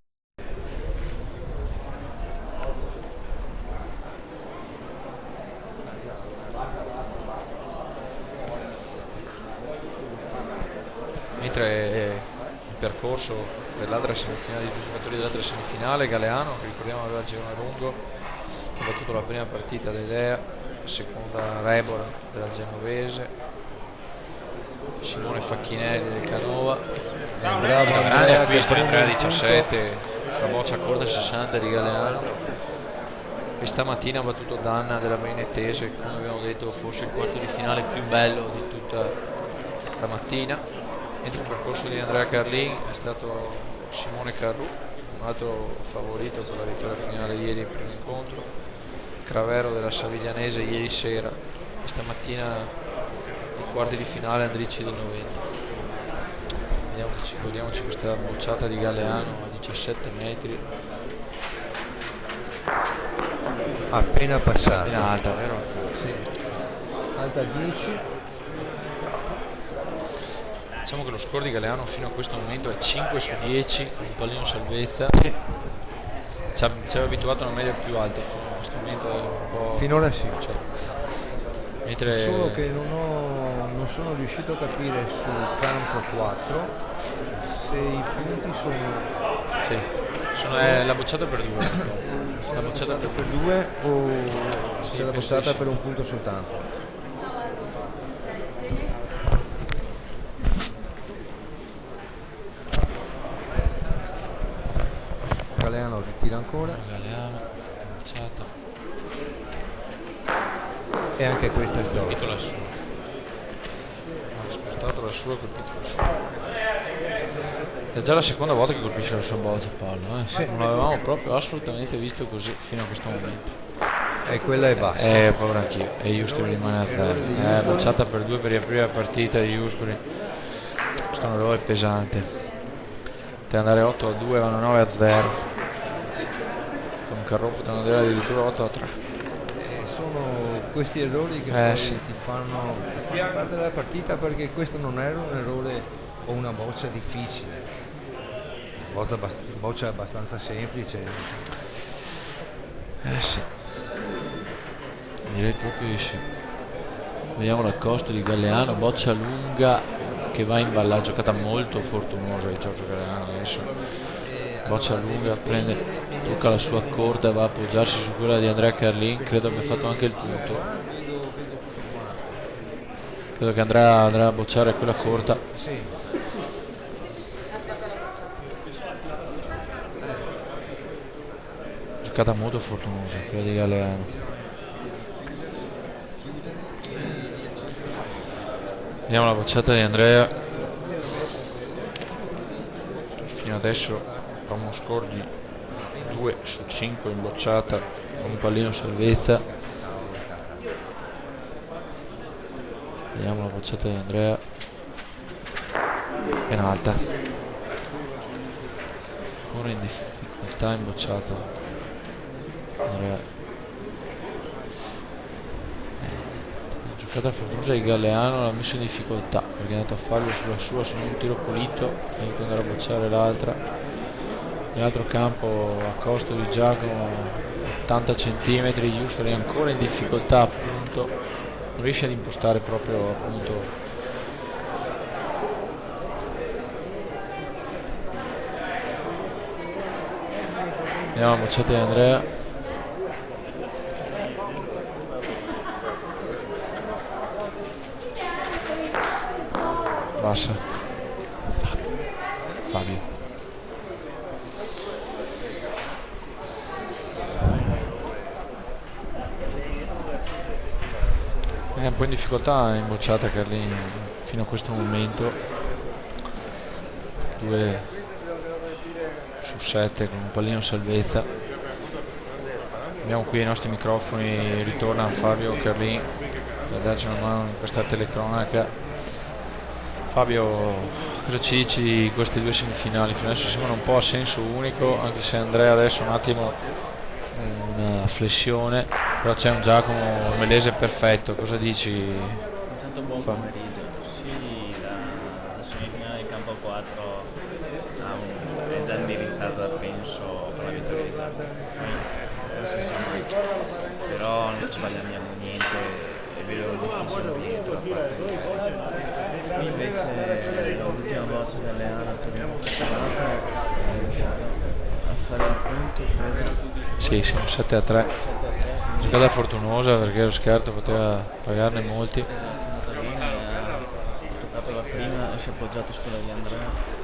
Mentre il percorso dell'altra semifinale, di due giocatori dell'altra semifinale, Galeano, che ricordiamo aveva il girone lungo, ha battuto la prima partita dell'Ea, la seconda Rebora della Genovese, Simone Facchinelli del Canova, Bravo grande Andrea, acquisto che in prende 3-17, la boccia corta 60 di Galeano, e stamattina ha battuto Danna della Benettese, come abbiamo detto forse il quarto di finale più bello di tutta la mattina. Mentre il percorso di Andrea Carlin è stato Simone Carru, un altro favorito per la vittoria finale ieri in primo incontro, Cravero della Saviglianese ieri sera, e stamattina i quarti di finale Andricci del 90. Godiamoci questa bocciata di Galeano a 17 metri, appena passata. appena alta, vero? Sì. Alta 10. Diciamo che lo score di Galeano fino a questo momento è 5 su 10, un pallino salvezza. Ci aveva abituato a una media più alta fino a questo momento, è un po'... Finora sì. Cioè, mentre... Solo che non sono riuscito a capire sul campo 4 se i punti sono... Sì, la bocciata per 2. La bocciata per 2 o Sì, se la penso bocciata di sì. per un punto soltanto. Galeano ritira ancora Galeano, bocciata. e anche questa è Colpito storia. la sua. Ha spostato la sua, colpito la sua. È già la seconda volta che colpisce la sua boccia Paolo, Sì. Non l'avevamo proprio assolutamente visto così fino a questo momento. E quella è bassa. Povero anch'io. E Justuri rimane a 0. Bocciata per 2 per riaprire la partita di Justuri. Questo è un errore pesante. Poteva andare 8-2, vanno 9-0. Con Carro potevano andare addirittura 8-3. Sono questi errori che poi Sì. ti fanno perdere la partita, perché questo non era un errore o una boccia difficile, boccia abbastanza semplice. Sì. Direi proprio di sì. Vediamo l'accosto di Galeano, boccia lunga che va in balla, giocata molto fortunosa di Giorgio Galeano adesso. Boccia lunga, tocca la sua corta e va a appoggiarsi su quella di Andrea Carlin, credo abbia fatto anche il punto. Credo che andrà a bocciare quella corta. Sì. Giocata molto fortunosa quella di Galeano. Vediamo la bocciata di Andrea. Fino adesso ha uno score di 2 su 5 in bocciata con un pallino salvezza. Vediamo la bocciata di Andrea. Ben alta. Ora in difficoltà in bocciata Andrea. Giocata fortunosa di Galeano, l'ha messo in difficoltà perché è andato a farlo sulla sua, su un tiro pulito e poi andare a bocciare l'altra. Nell'altro campo a costo di Giacomo 80 cm, Giusto è ancora in difficoltà, appunto non riesce ad impostare proprio, appunto. Vediamo la bocciata di Andrea. Bassa. Fabio. È un po' in difficoltà in bocciata Carlini fino a questo momento. 2 su 7 con un pallino salvezza. Abbiamo qui ai nostri microfoni, ritorna Fabio Carlini darci una mano in questa telecronaca. Fabio, cosa ci dici di queste due semifinali? Fino adesso sembrano un po' a senso unico, anche se Andrea adesso un attimo una flessione, però c'è un Giacomo Ormelese perfetto. Cosa dici? Intanto buon pomeriggio. Sì, la semifinale di campo 4 è già indirizzata, penso, per la vittoria di Giacomo. Non si sa mai, però non sbagliamo niente e vedo difficilmente da parte di loro. Qui invece l'ultima boccia delle Ana che abbiamo fatto a fare il punto, credo. Sì, siamo 7-3. Giocata fortunosa perché lo scarto poteva pagarne molti. Esatto, ha toccato la prima e si è appoggiato sulla di Andrea.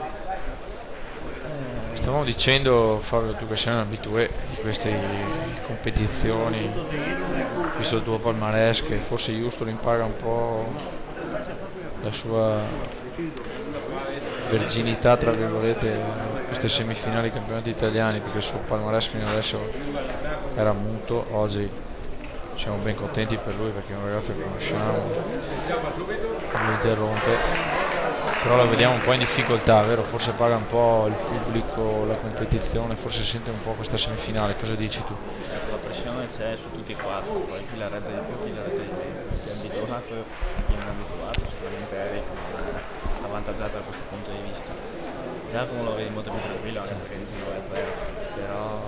Stavamo dicendo, Fabio, tu che sei un abitué di queste competizioni, visto il tuo palmarès, che forse Justulin paga un po' la sua verginità, tra virgolette, a queste semifinali campionati italiani, perché il suo palmarès fino adesso era muto. Oggi siamo ben contenti per lui perché è un ragazzo che conosciamo, lo interrompe, però la vediamo un po' in difficoltà, vero? Forse paga un po' il pubblico, la competizione, forse sente un po' questa semifinale. Cosa dici tu? Certo, la pressione c'è su tutti e quattro, poi chi la regge di più, chi la regge di meno. Chi è abituato, chi non è abituato, sicuramente Eric non è avvantaggiato da questo punto di vista. Giacomo lo vedi molto più tranquillo anche perché dice 2-0, però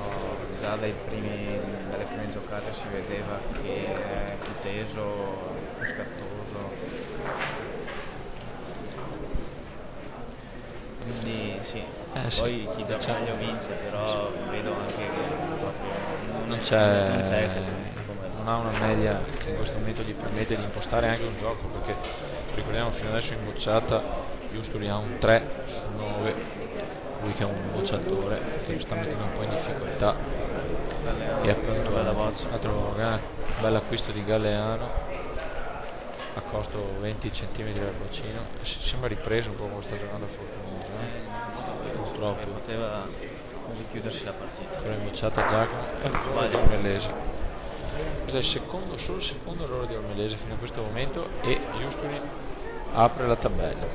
già dalle prime giocate si vedeva che è più teso, più scattoso. Quindi sì, poi chi gioca meglio vince, però vedo anche che proprio non ha una media che in questo momento gli permette di impostare anche un gioco, perché ricordiamo fino adesso in bocciata Justulin ha un 3 su 9, lui che è un bocciatore che lo sta mettendo un po' in difficoltà, e appunto altro bel acquisto di Galeano a costo 20 cm dal bacino. Sembra ripreso un po' come sta giocando fortunoso, purtroppo poteva così chiudersi la partita. però in bocciata Giacomo e sbaglia Ormelese. Questo è solo il secondo errore di Ormelese fino a questo momento e Justulin apre la tabella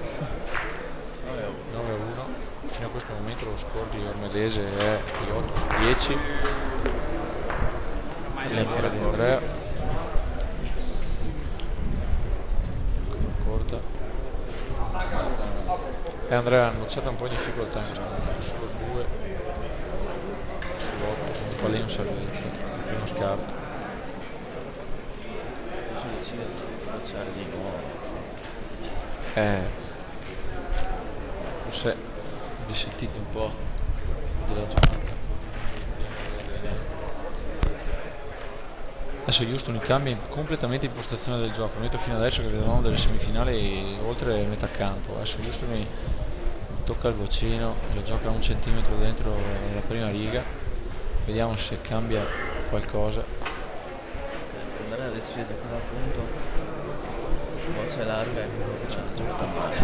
9-1. Fino a questo momento lo score di Ormelese è di 8 su 10. L'errore di Andrea corta e Andrea ha bocciato un po' in difficoltà in questo momento, solo 2 su 8, un pallino salvezza, il primo scarto. Si decide di bocciare di nuovo. Forse vi sentite un po' della giornata. Adesso Justulin cambia completamente impostazione del gioco. Noi fino adesso che vedevamo delle semifinali oltre metà campo, adesso Justulin tocca il bacino, lo gioca a 1 centimetro dentro la prima riga, vediamo se cambia qualcosa. Andrea decide di giocare appunto boccia larga e quello che ci ha giocato male.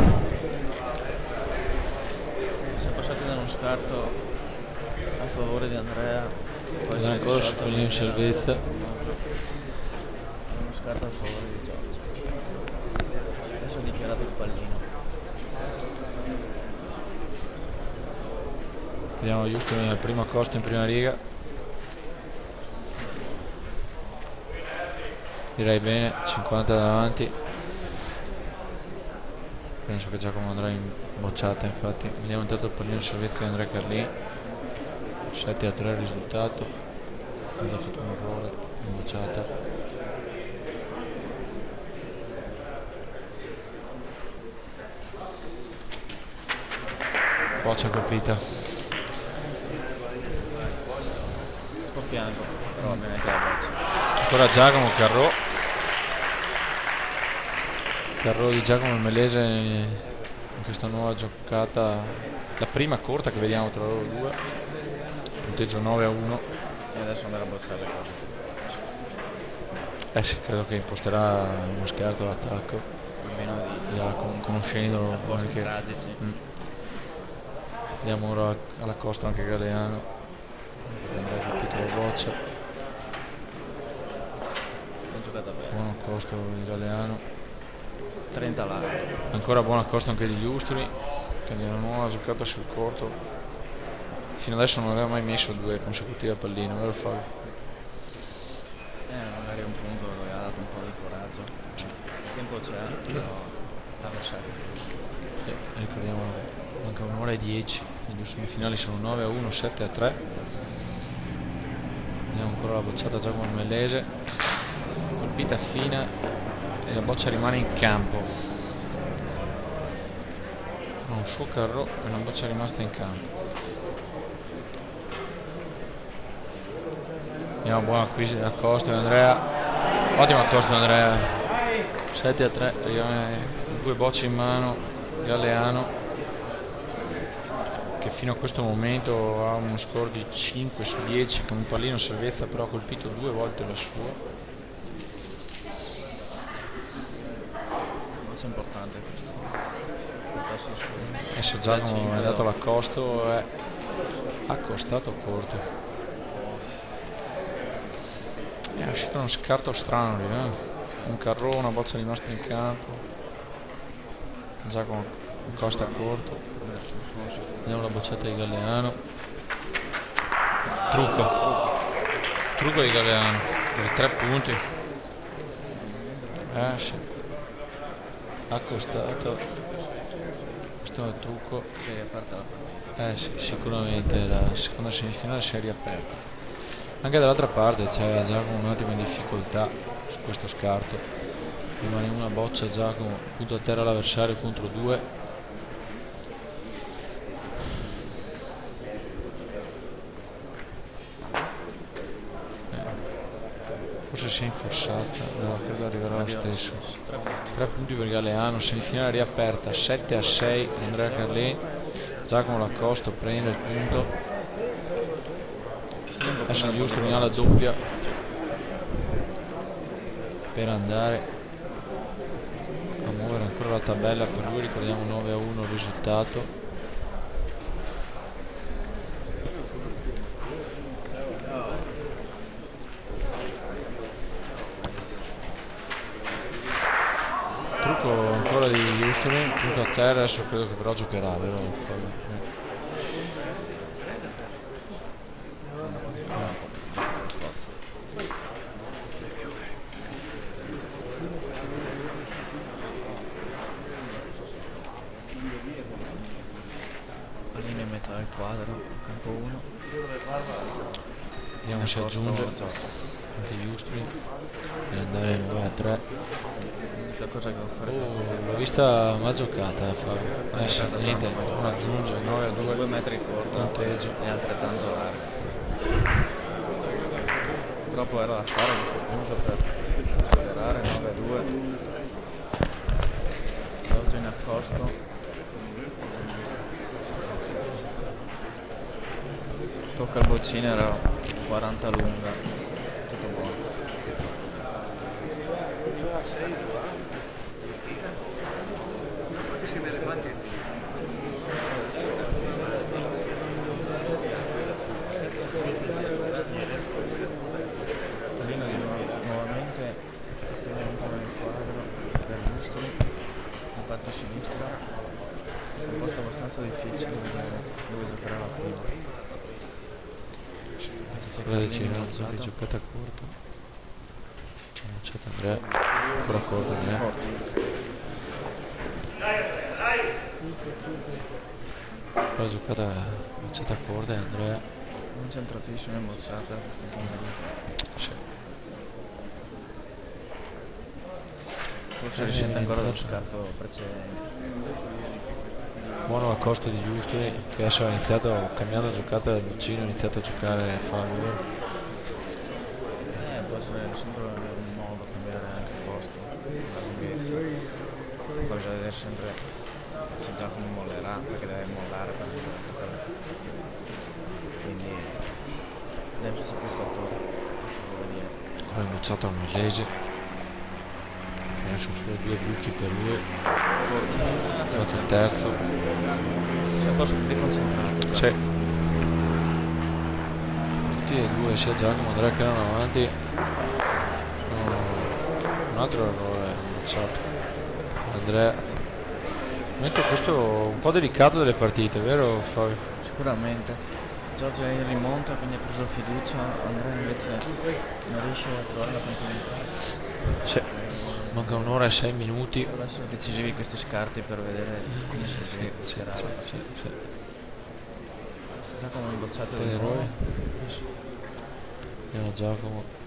Si è passato da uno scarto a favore di Andrea, poi si è Ancora su pallino in salvezza, uno scarto a favore di Giorgio. Adesso ha dichiarato il pallino. vediamo Justulin al primo accosto in prima riga, direi bene, 50 davanti. Penso che Giacomo andrà in bocciata, infatti. Vediamo intanto il pallino in salvezza di Andrea Carlin. 7-3 il risultato, ha già fatto un errore in bocciata. Boccia colpita, Un po' fianco, però bene che la boccia. ancora Giacomo Carro di Giacomo Ormelese in questa nuova giocata, la prima corta che vediamo tra loro due, punteggio 9-1. E adesso andrà a bozzare le cose. Sì, credo che imposterà uno scarto d'attacco, Almeno di Giacomo, conoscendolo posti anche. tragici. Vediamo ora alla costa anche Galeano, andrà colpito la boccia. Ha giocata bene. Buon accosto di Galeano. 30 là. Ancora buon accosto anche di Giustri, che nella nuova giocata sul corto fino adesso non aveva mai messo 2 consecutive a pallino, vero Fabio? Magari un punto dove ha dato un po' di coraggio. Il tempo c'è, però l'avversario. Ricordiamo, manca un'ora e 10, le due semifinali sono 9-1, 7-3. Vediamo ancora la bocciata Giacomo Armellese, colpita fina e la boccia rimane in campo. Un suo carro e una boccia rimasta in campo. Vediamo buon accosto di Andrea, ottimo accosto di Andrea, 7-3, 2 bocce in mano Galeano, che fino a questo momento ha uno score di 5 su 10 con un pallino salvezza, però ha colpito 2 volte la sua. È importante questo. Adesso Giacomo è andato all'accosto e ha accostato corto. È uscito uno scarto strano lì, un carro, una boccia rimasta in campo. Giacomo accosta corto. Vediamo la bocciata di Galeano. Trucco di Galeano per 3 punti. Sì. Accostato. Questo è il trucco. Si è riaperta la partita. Sì, sicuramente la seconda semifinale si è riaperta. Anche dall'altra parte c'è Giacomo un attimo in difficoltà su questo scarto. Rimane una boccia Giacomo, punto a terra l'avversario contro 2. Forse si è infossata, però credo arriverà lo stesso. 3 punti per Galeano, semifinale riaperta, 7-6 Andrea Carlin. Giacomo l'accosto, prende il punto. Adesso Giustri ha la doppia per andare a muovere ancora la tabella per lui. Ricordiamo 9-1 il risultato. Trucco ancora di Giustri, punto a terra, adesso credo che però giocherà, vero Fabio? Pallino in metà del quadro, campo 1. Vediamo se aggiunge anche Giustri per andare 9-3. La cosa che devo fare L'ho vista mal giocata Fabio. Sì, niente, non aggiunge 9-2, 2 metri corto punteggio. e altrettanto largo. Purtroppo era da fare questo punto per accelerare. 9-2. Oggi in accosto. Tocca il boccino, era 40 lunga, tutto buono. Pallino nuovamente appena entrano nel quadro per Giustri, in parte sinistra, un posto abbastanza difficile dove giocherà la prima. Giocata corta, lanciata Andrea, ancora corta Andrea. La giocata lanciata corta Andrea. Concentratissima e mozzata questo pomeriggio. Sì. Forse risente ancora lo scarto precedente. Buono l'accosto di Giustri, che adesso ha iniziato, cambiando giocata del vicino, ha iniziato a giocare Fabio. Può essere sempre un modo cambiare anche il posto, la lunghezza. Poi bisogna vedere sempre se Giacomo mollerà, perché deve mollare per giocare. Quindi deve esserci più fattori. Ora è bocciato a Armellese. Sono solo 2 buchi per lui. Fatto il terzo. Sei un po' deconcentrato. Sì. Tutti e due, sia Giacomo e Andrea che erano avanti, sono un altro errore bocciato Andrea. Mentre questo è un po' delicato delle partite, vero Fabio? Sicuramente. Giorgio è in rimonta, quindi ha preso fiducia, Andrea invece non riesce a trovare la continuità. Sì, manca un'ora e 6 minuti. Devono essere decisivi questi scarti per vedere come si svilupperà. Giacomo imbocciato di nuovo. Andiamo Giacomo.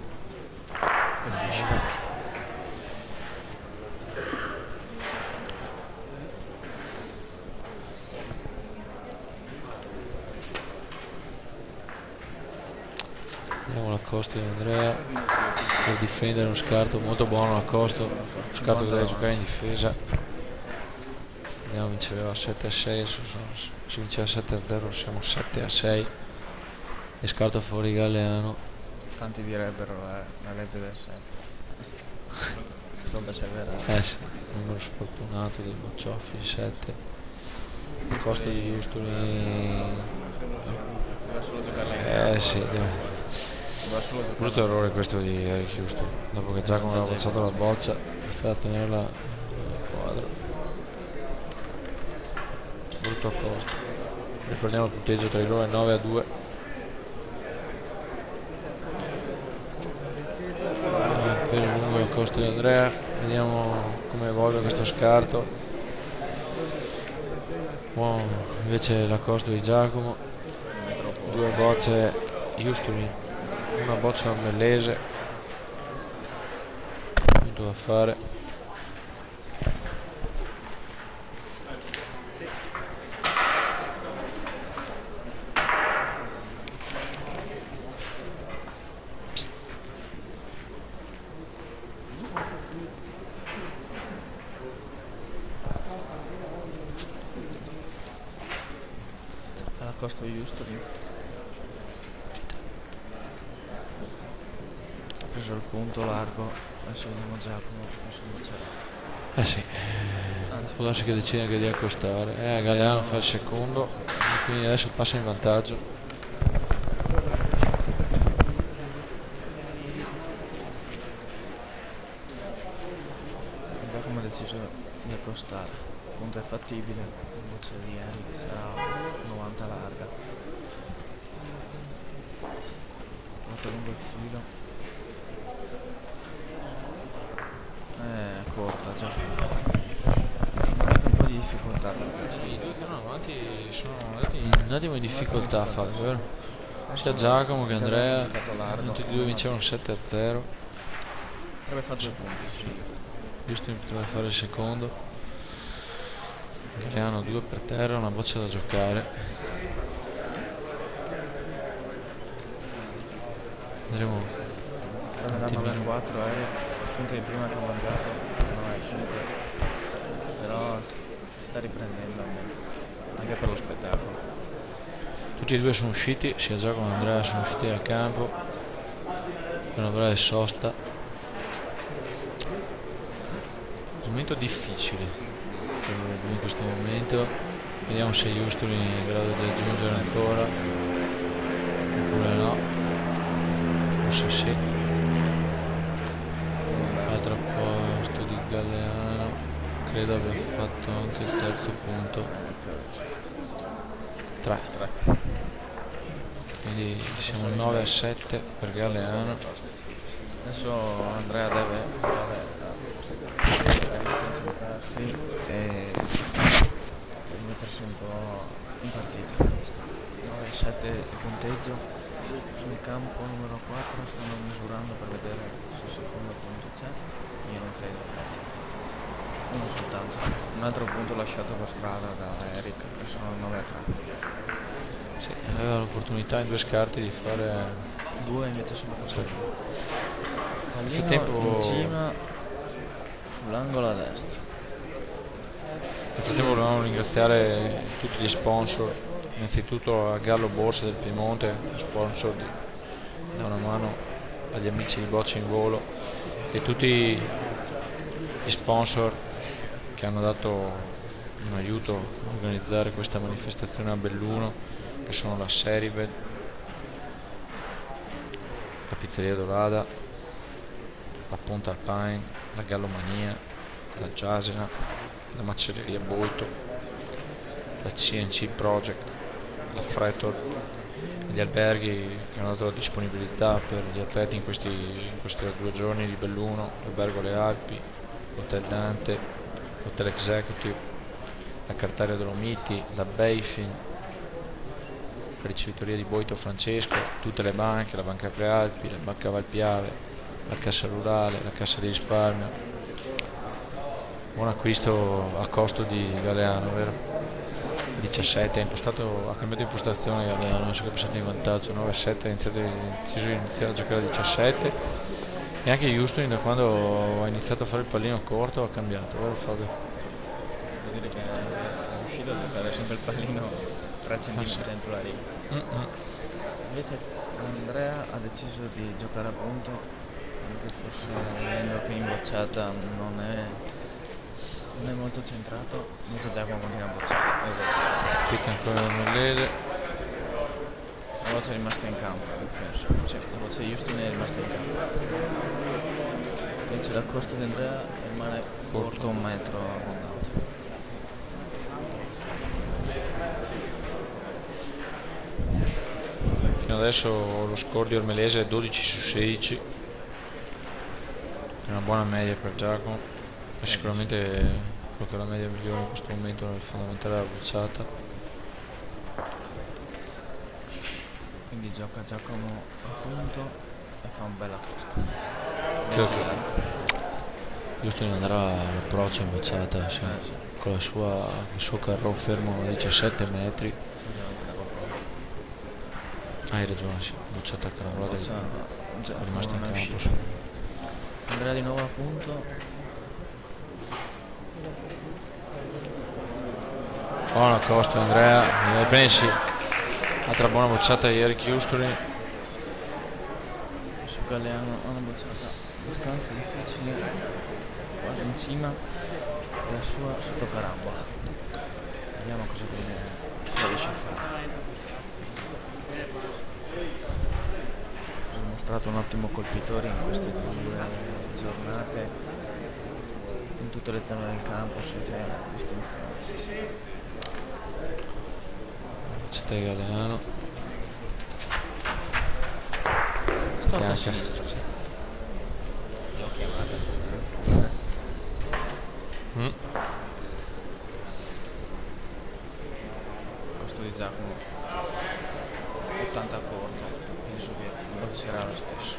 Vediamo l'accosto di Andrea per difendere uno scarto molto buono, l'accosto, uno scarto che deve giocare in difesa. Vediamo, vinceva 7-6, se vinceva 7-0 siamo 7-6 e scarto fuori Galleano. Tanti direbbero la legge del 7. Potrebbe severa. Sì, numero sfortunato del Boccioffi 7. Il costo di Houston Deve solo giocare sì, brutto errore questo di Eric Houston, dopo che Giacomo aveva bocciato la boccia è stata a tenerla nel quadro. Brutto accosto. Ricordiamo il punteggio tra di loro è 9-2. Per il lungo l'accosto di Andrea, vediamo come evolve questo scarto. Buono invece l'accosto di Giacomo, 2 bocce Houston, una boccia armellese, punto da fare. All'accosto di Houston. Ha preso il punto largo, adesso vediamo Giacomo come si boccerà. Sì, può darsi che decida anche di accostare. Galleano fa il secondo, quindi adesso passa in vantaggio. Giacomo ha deciso di accostare, il punto è fattibile, il boccia di Eric sarà 90 larga. Molto lungo il filo. Corta già. Ha avuto un po' di difficoltà. I due che erano avanti sono andati un attimo in difficoltà, Fabio, vero? Sia Giacomo che Andrea, tutti e due vincevano 7-0. Avrebbe fatto 2 punti, sì. Houston potrebbe fare il secondo. Galleano 2 per terra, una boccia da giocare. Vedremo. Da 9-4 Eric, il punto di prima che ha mangiato 9-5, però si sta riprendendo anche per lo spettacolo. Tutti e due sono usciti, sia Giacomo che Andrea sono usciti dal campo per una breve sosta. Un momento difficile per lui in questo momento, vediamo se Houston è in grado di aggiungere ancora oppure no, forse sì. Altro posto di Galleano, credo abbia fatto anche il terzo punto. 3. Quindi siamo 9-7 per Galleano. Adesso Andrea deve concentrarsi e mettersi un po' in partita. 9-7 il punteggio. Sul campo numero 4 stanno misurando per vedere se il secondo punto c'è. Io non credo, infatti. Uno soltanto. Un altro punto lasciato per strada da Eric, che sono 9-3. Sì, aveva l'opportunità in 2 scarti di fare 2 invece sono passati. nel frattempo in cima sull'angolo a destra. Nel frattempo volevamo ringraziare tutti gli sponsor, innanzitutto a Gallo Borsa del Piemonte, sponsor che dà una mano agli amici di Boccia in Volo, e tutti gli sponsor che hanno dato un aiuto a organizzare questa manifestazione a Belluno, che sono la Seribed, la Pizzeria Dorada, la Ponte Alpine, la Gallomania, la Jasena, la Macelleria Boito, la CNC Project, la Fretor, gli alberghi che hanno dato la disponibilità per gli atleti in questi 2 giorni di Belluno, l'albergo alle Alpi, l'Hotel Dante, l'Hotel Executive, la Cartaria Dolomiti, la Bayfin, la ricevitoria di Boito Francesco, tutte le banche, la Banca Prealpi, la Banca Valpiave, la Cassa Rurale, la Cassa di Risparmio. Buon acquisto a costo di Galeano, vero? 17, ha cambiato impostazione Galeano, adesso che è passato in vantaggio 9-7, ha deciso di iniziare a giocare a 17, e anche Houston da quando ha iniziato a fare il pallino corto ha cambiato, vero Fabio? Vuol dire che è riuscito a giocare sempre il pallino 3 cm dentro la riga. Invece Andrea ha deciso di giocare a punto, anche forse vedendo che in bocciata non è molto centrato, invece Giacomo continua a bocciare. Picca ancora Ormellese. La voce è rimasta in campo, penso. Sì, la voce di Houston è rimasta in campo. Invece la costa di Andrea rimane corto 1 metro abbondante. Fino adesso lo score di Ormellese è 12 su 16, è una buona media per Giacomo, è sicuramente quello che è la media migliore in questo momento nel fondamentale della bocciata. Quindi gioca Giacomo a punto e fa un bel acquisto. Credo che Houston andrà all'approccio in bocciata, sì, con il suo carro fermo a 17 metri. Hai ragione, sì, bocciata caravolata è rimasta in campo. Sì. Andrea di nuovo a punto. Buona costa Andrea, pensi, altra buona bocciata di Eric Houston. Su Galeano ha una bocciata abbastanza difficile, quasi in cima, e la sua sotto carambola. Vediamo cosa riesce a fare. Ha dimostrato un ottimo colpitore in queste 2 giornate, in tutte le zone del campo, senza distinzione. Bocciata di Galeano. Storta a sinistra. Sì. L'ho chiamata. Costo di Giacomo 80 corto, penso che boccerà lo stesso.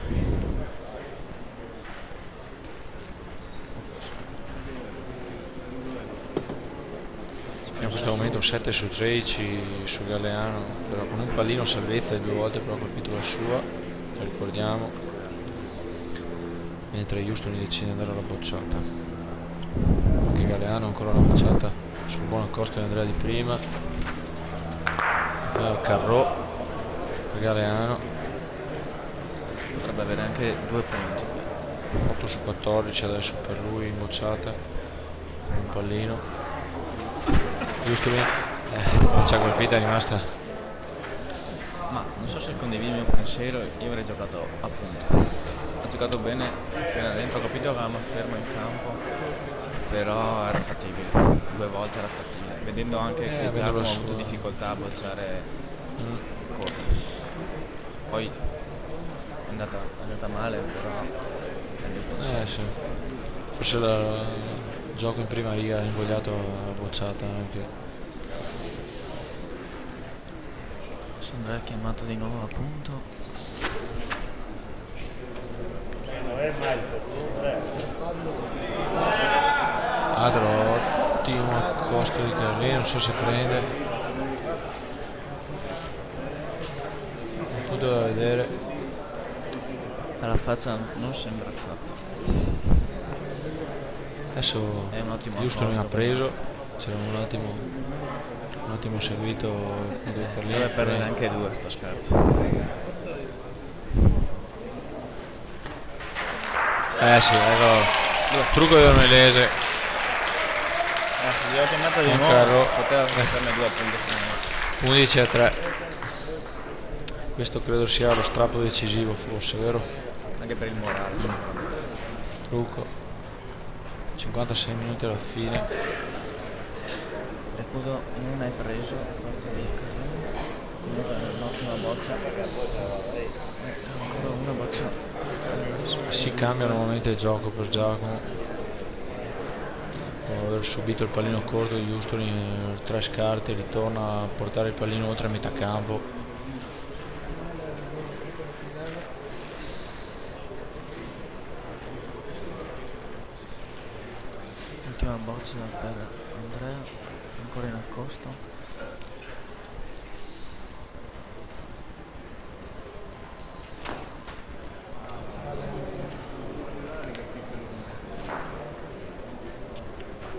In questo momento 7 su 13 su Galeano, però con un pallino salvezza e 2 volte però ha colpito la sua, lo ricordiamo, mentre Houston decide di andare alla bocciata. Anche Galeano ancora la bocciata sul buon accosto di Andrea di prima. Carrò per Galeano, potrebbe avere anche 2 punti. 8 su 14 adesso per lui in bocciata, un pallino. Houston ci ha colpita, è rimasta. Ma non so se condividi il mio pensiero, io avrei giocato a punto. Ha giocato bene appena dentro, ho capito che avevamo fermo in campo, però era fattibile, 2 volte era fattibile, vedendo anche che Giacomo ha avuto difficoltà a bocciare corto. Poi è andata male, però Sì. Forse il gioco in prima riga ha invogliato la bocciata anche. Andrea è chiamato di nuovo a punto. Altro ottimo accosto di Carlino, non so se prende, tutto da vedere. La faccia non sembra affatto. Adesso È un ottimo Houston accosto, ha preso, c'era un attimo seguito con Carlino. Deve perdere anche 2 sta scarta. Sì, trucco di Ormellese. Gli ho chiamato di nuovo, poteva prenderne 2 appunto. 11-3. Questo credo sia lo strappo decisivo, forse, vero? Anche per il morale. trucco, 56 minuti alla fine. Reputo non hai preso parte di Carlino, comunque è un'ottima boccia, ancora una boccia. Si cambia nuovamente il gioco per Giacomo dopo aver subito il pallino corto di Justoli, 3 scarti, ritorna a portare il pallino oltre metà campo. Ultima boccia per Andrea, ancora in accosto.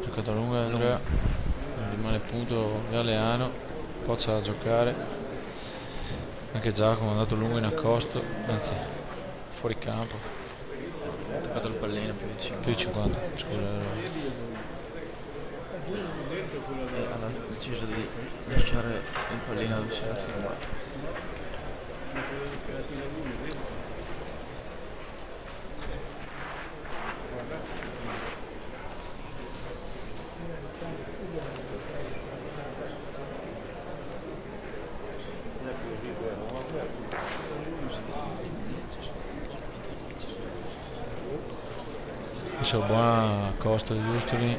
Giocata lunga Andrea, rimane punto Galeano, Boccia da giocare, anche Giacomo è andato lungo in accosto, anzi fuori campo, Ha toccato il pallino più vicino. più di 50, scusa. E ha deciso di lasciare il pallino dove si era fermato. Adesso buona accosto di Justoli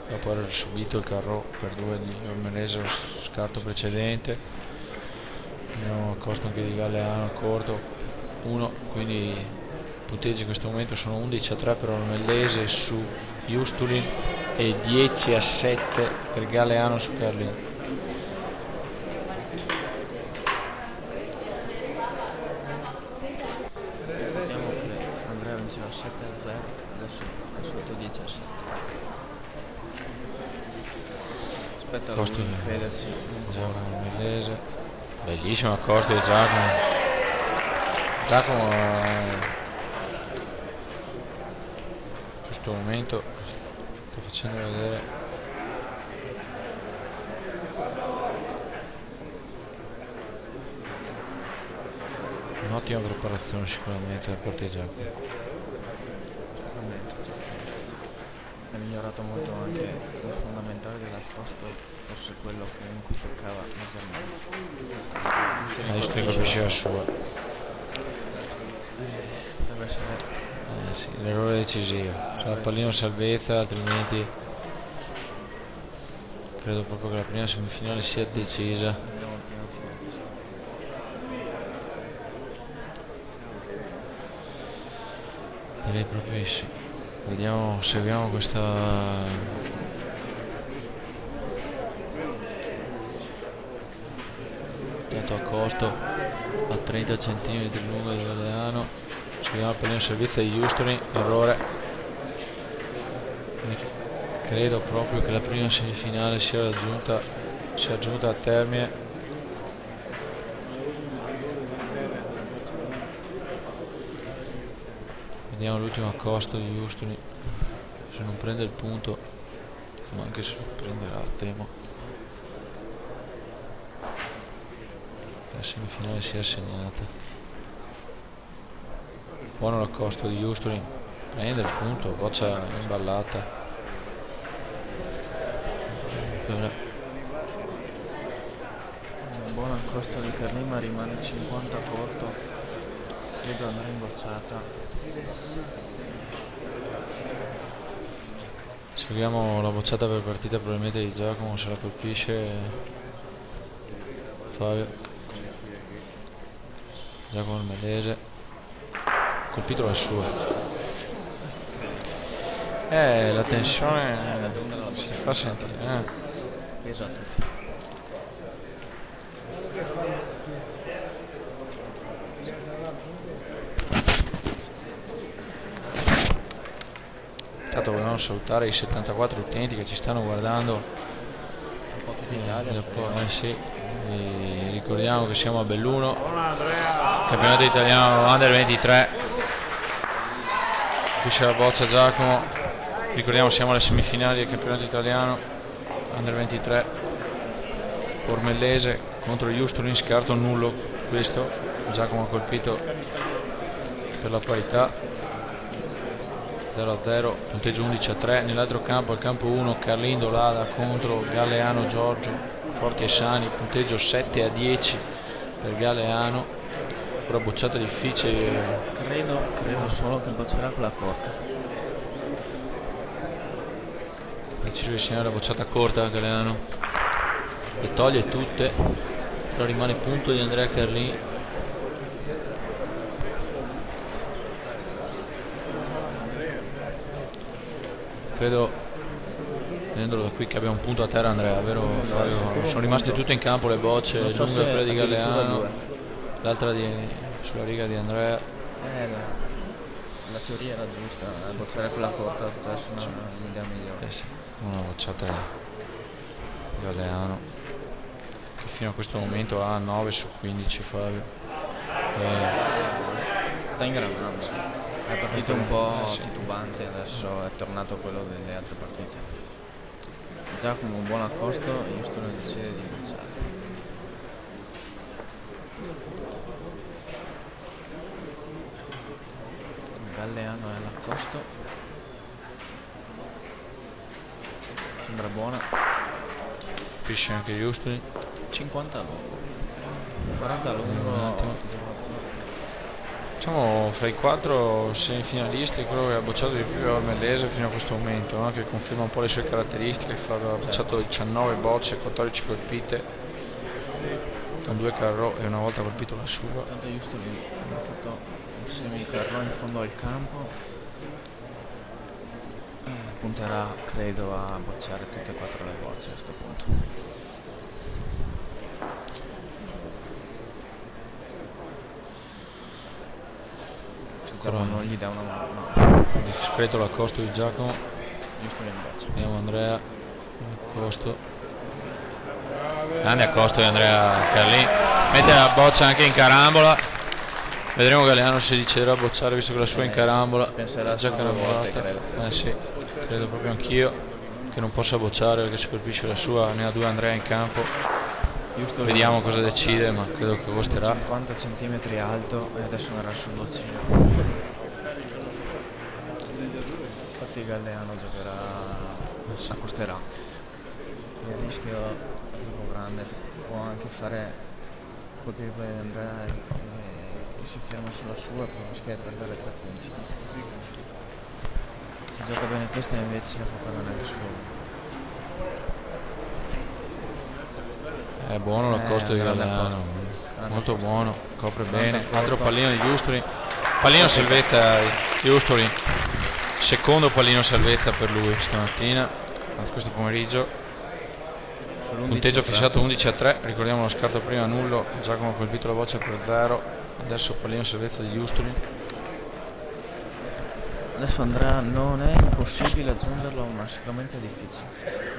dopo aver subito il carro per 2 di Ormelese, lo scarto precedente. Abbiamo accosto anche di Galeano corto 1, quindi i punteggi in questo momento sono 11-3 per Ormelese su Justoli e 10-7 per Galeano su Carlino. Ricordiamo che Andrea vinceva 7-0, adesso è sotto 10-7. Aspetta lui Costo di credersi. Giacomo Ormelese, bellissimo accosto di Giacomo. Giacomo in questo momento sto facendo vedere un'ottima preparazione sicuramente da parte di Giacomo. È migliorato molto anche il fondamentale dell'accosto, forse quello in cui peccava maggiormente. Adesso ne colpisce la sua. Potrebbe essere Sì, l'errore decisivo. C'è il pallino salvezza, altrimenti credo proprio che la prima semifinale sia decisa. vediamo il primo film. Direi proprio di sì. Vediamo, seguiamo questa tanto a costo a 30 cm lungo di Galeano. Seguiamo il pallino servizio di Justoli, errore. Credo proprio che la prima semifinale sia giunta a termine. Vediamo l'ultimo accosto di Justoli, se non prende il punto, ma anche se lo prenderà, temo la semifinale sia assegnata. Buono l'accosto di Justoli, prende il punto, boccia imballata. Un buon accosto di Carlino, rimane 50 corto, credo andrà in bocciata. Seguiamo la bocciata per partita probabilmente di Giacomo, se la colpisce Fabio. Giacomo Ormelese, colpito la sua. La tensione si fa sentire. Pesa a tutti. Intanto volevamo salutare i 74 utenti che ci stanno guardando. Un po' tutta Italia. Sì. E ricordiamo che siamo a Belluno, campionato italiano Under 23. Qui c'è la boccia Giacomo. Ricordiamo siamo alle semifinali del campionato italiano Under 23. Ormelese contro Justoli, scarto nullo questo. Giacomo ha colpito per la parità. 0-0, punteggio 11-3. Nell'altro campo, al campo 1, Carlindo Lada contro Galeano Giorgio, forti e sani, punteggio 7-10 per Galeano. Ora bocciata difficile. Credo solo che boccerà quella corta. Ha deciso di segnare la bocciata corta Galeano, le toglie tutte, però rimane punto di Andrea Carlin. Credo, vedendolo da qui, che abbia un punto a terra Andrea, vero Fabio? Sono rimaste tutte in campo le bocce, Non so lunga se quella di addirittura Galeano, due. l'altra sulla riga di Andrea. La teoria era giusta, bocciare quella corta poteva essere un'idea migliore. Sì, una bocciata Galeano, che fino a questo momento ha 9 su 15 Fabio. Sta ingranando. È partito un po' titubante, adesso è tornato quello delle altre partite. Già con un buon accosto Houston decide di bocciare. Galeano è all'accosto, sembra buona. Capisce anche Houston. 50 lungo, 40 lungo. Un attimo. Diciamo fra i 4 semifinalisti quello che ha bocciato di più è Ormellese fino a questo momento, no? Che conferma un po' le sue caratteristiche. Flavio ha bocciato 19 bocce, 14 colpite, con 2 carro e una volta colpito la sua. Tanto Houston ha fatto un semicarro in fondo al campo, punterà credo a bocciare tutte e 4 le bocce a questo punto. Giacomo non gli dà una mano. Discreto l'accosto di Giacomo. Houston in boccia. Vediamo Andrea, accosto. Grande accosto di Andrea Carlin, mette la boccia anche in carambola. Vedremo Galeano se deciderà a bocciare, visto che la sua in carambola penserà già solo 2 volte, carambolata. Sì, credo proprio anch'io che non possa bocciare perché se colpisce la sua ne ha 2 Andrea in campo. Houston Vediamo cosa decide, ma credo che costerà. 50 cm alto e adesso andrà sul boccino. Infatti Galeano giocherà, accosterà. Il rischio è troppo grande, può anche fare colpire poi Andrea e si ferma sulla sua e poi rischia di perdere 3 punti. Se gioca bene questa invece può perdere anche solo. È buono l'accosto di Galeano, molto buono, copre bene. Altro pallino di Giustoli, pallino salvezza di Giustoli, secondo pallino salvezza per lui stamattina, questo pomeriggio. Punteggio fissato 11-3, ricordiamo lo scarto prima nullo, Giacomo ha colpito la boccia per 0, adesso pallino salvezza di Giustoli. Adesso Andrea non è impossibile aggiungerlo, ma sicuramente è difficile.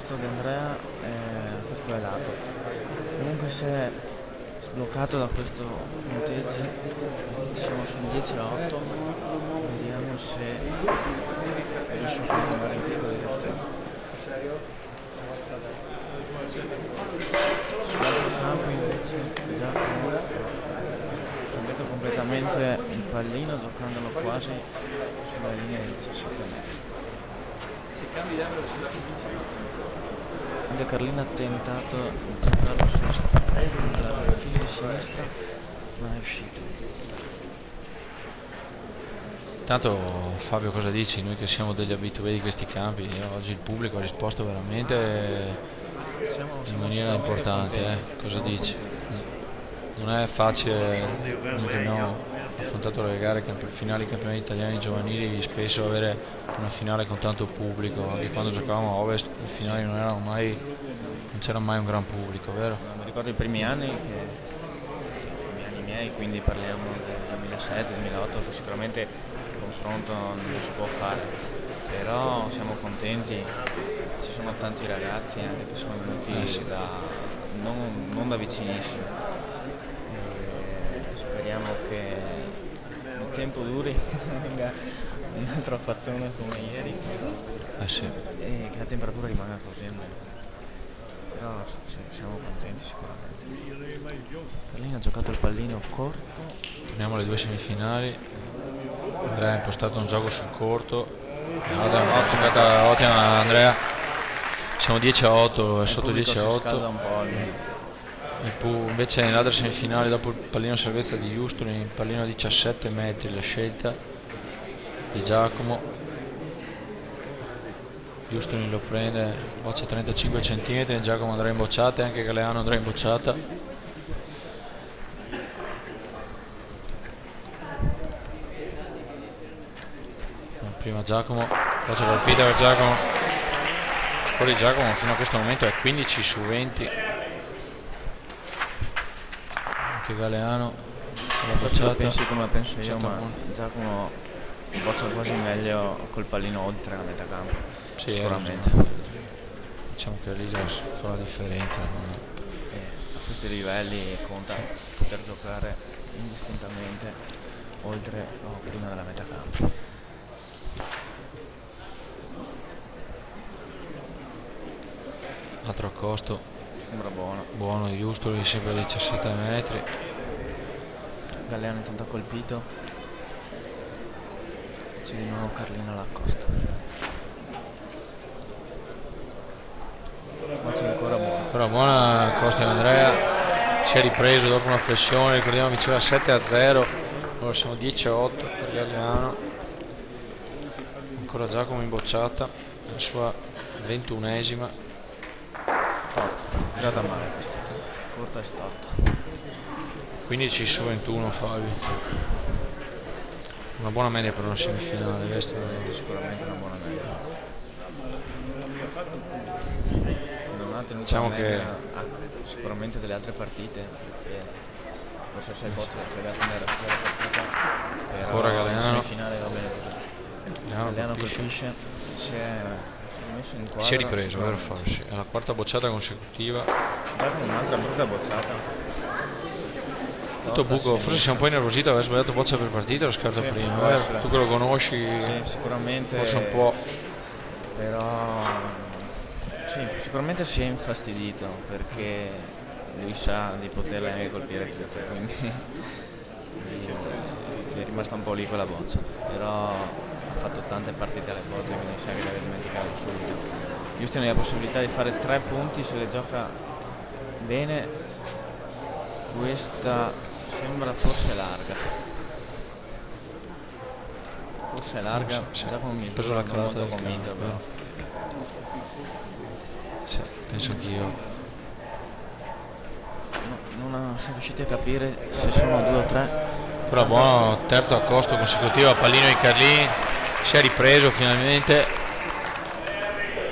Di Andrea questo è lato. Comunque se sbloccato da questo punteggio siamo sul 10-8, vediamo se riesce a continuare in questa direzione. Sull'altro campo invece Giacomo ha cambiato completamente il pallino, giocandolo quasi sulla linea di 17 metri. Anche Carlin ha tentato di giocarlo sulla fine di sinistra, ma è uscito. Intanto Fabio, cosa dici? Noi che siamo degli abituati di questi campi, oggi il pubblico ha risposto veramente in maniera importante, cosa dici? Non è facile, noi che abbiamo affrontato le gare finali campionati italiani giovanili, spesso avere una finale con tanto pubblico. Anche quando giocavamo a Ovest le finali non c'era mai un gran pubblico, vero? Mi ricordo i primi anni miei, quindi parliamo del 2007-2008, che sicuramente il confronto non si può fare, però siamo contenti, ci sono tanti ragazzi anche che sono venuti non da vicinissimi. Speriamo che tempo duri, venga un'altra fazione come ieri Sì. e che la temperatura rimanga così almeno. Però sì, siamo contenti sicuramente. Berlino ha giocato il pallino corto. Torniamo alle due semifinali. Andrea ha impostato un gioco sul corto. Giocata ottima Andrea. Siamo 10-8, è sotto 10-8. Un po' Invece nell'altra semifinale, dopo il pallino salvezza di Houston, il pallino a 17 metri, la scelta di Giacomo. Houston lo prende, boccia 35 cm, Giacomo andrà in bocciata e anche Galeano andrà in bocciata. Prima Giacomo, boccia colpita per Giacomo. Lo score di Giacomo fino a questo momento è 15-20. Anche Galeano con la bocciata. Pensi come penso io, ma Giacomo boccia quasi meglio col pallino oltre la metà campo. Sì, sicuramente. Diciamo che lì fa la differenza. A questi livelli conta poter giocare indistintamente oltre o prima della metà campo. Altro accosto. Sembra buono di Houston, sempre a 17 metri. Galeano intanto ha colpito. C'è di nuovo Carlino all'accosto. Però buona Costa di Andrea, si è ripreso dopo una flessione, ricordiamo vinceva 7-0, ora siamo 10-8 per Galeano. Ancora Giacomo in bocciata, la sua 21esima. Girata male questa, corta e storta. 15-21 Fabio. Una buona media per una semifinale, questa è sicuramente una buona media. Diciamo che sicuramente delle altre partite, forse se il boccia la partita ancora Galeano, semifinale va bene così. Galeano colpisce, si è messo in quadra, si è ripreso, vero Fabio? Sì, è la quarta bocciata consecutiva. Già con un'altra brutta bocciata. Tutto buco, forse si è un po' innervosito, aveva sbagliato boccia per partita, lo scarto prima, tu che lo conosci, sì, sicuramente, forse un po', però sì, sicuramente si è infastidito perché lui sa di poterle anche colpire tutte, quindi è rimasta un po' lì quella boccia, però ha fatto tante partite alle bocce, quindi sa che deve dimenticare subito. Houston ha la possibilità di fare 3 punti se le gioca bene. Questa sembra forse larga, Giacomo mi ha preso la calata del convinto, campo, però. Sì, penso anch'io. Non si è riusciti a capire se sono 2 o 3. Però buono, terzo accosto consecutivo a pallino di Carlini, si è ripreso finalmente.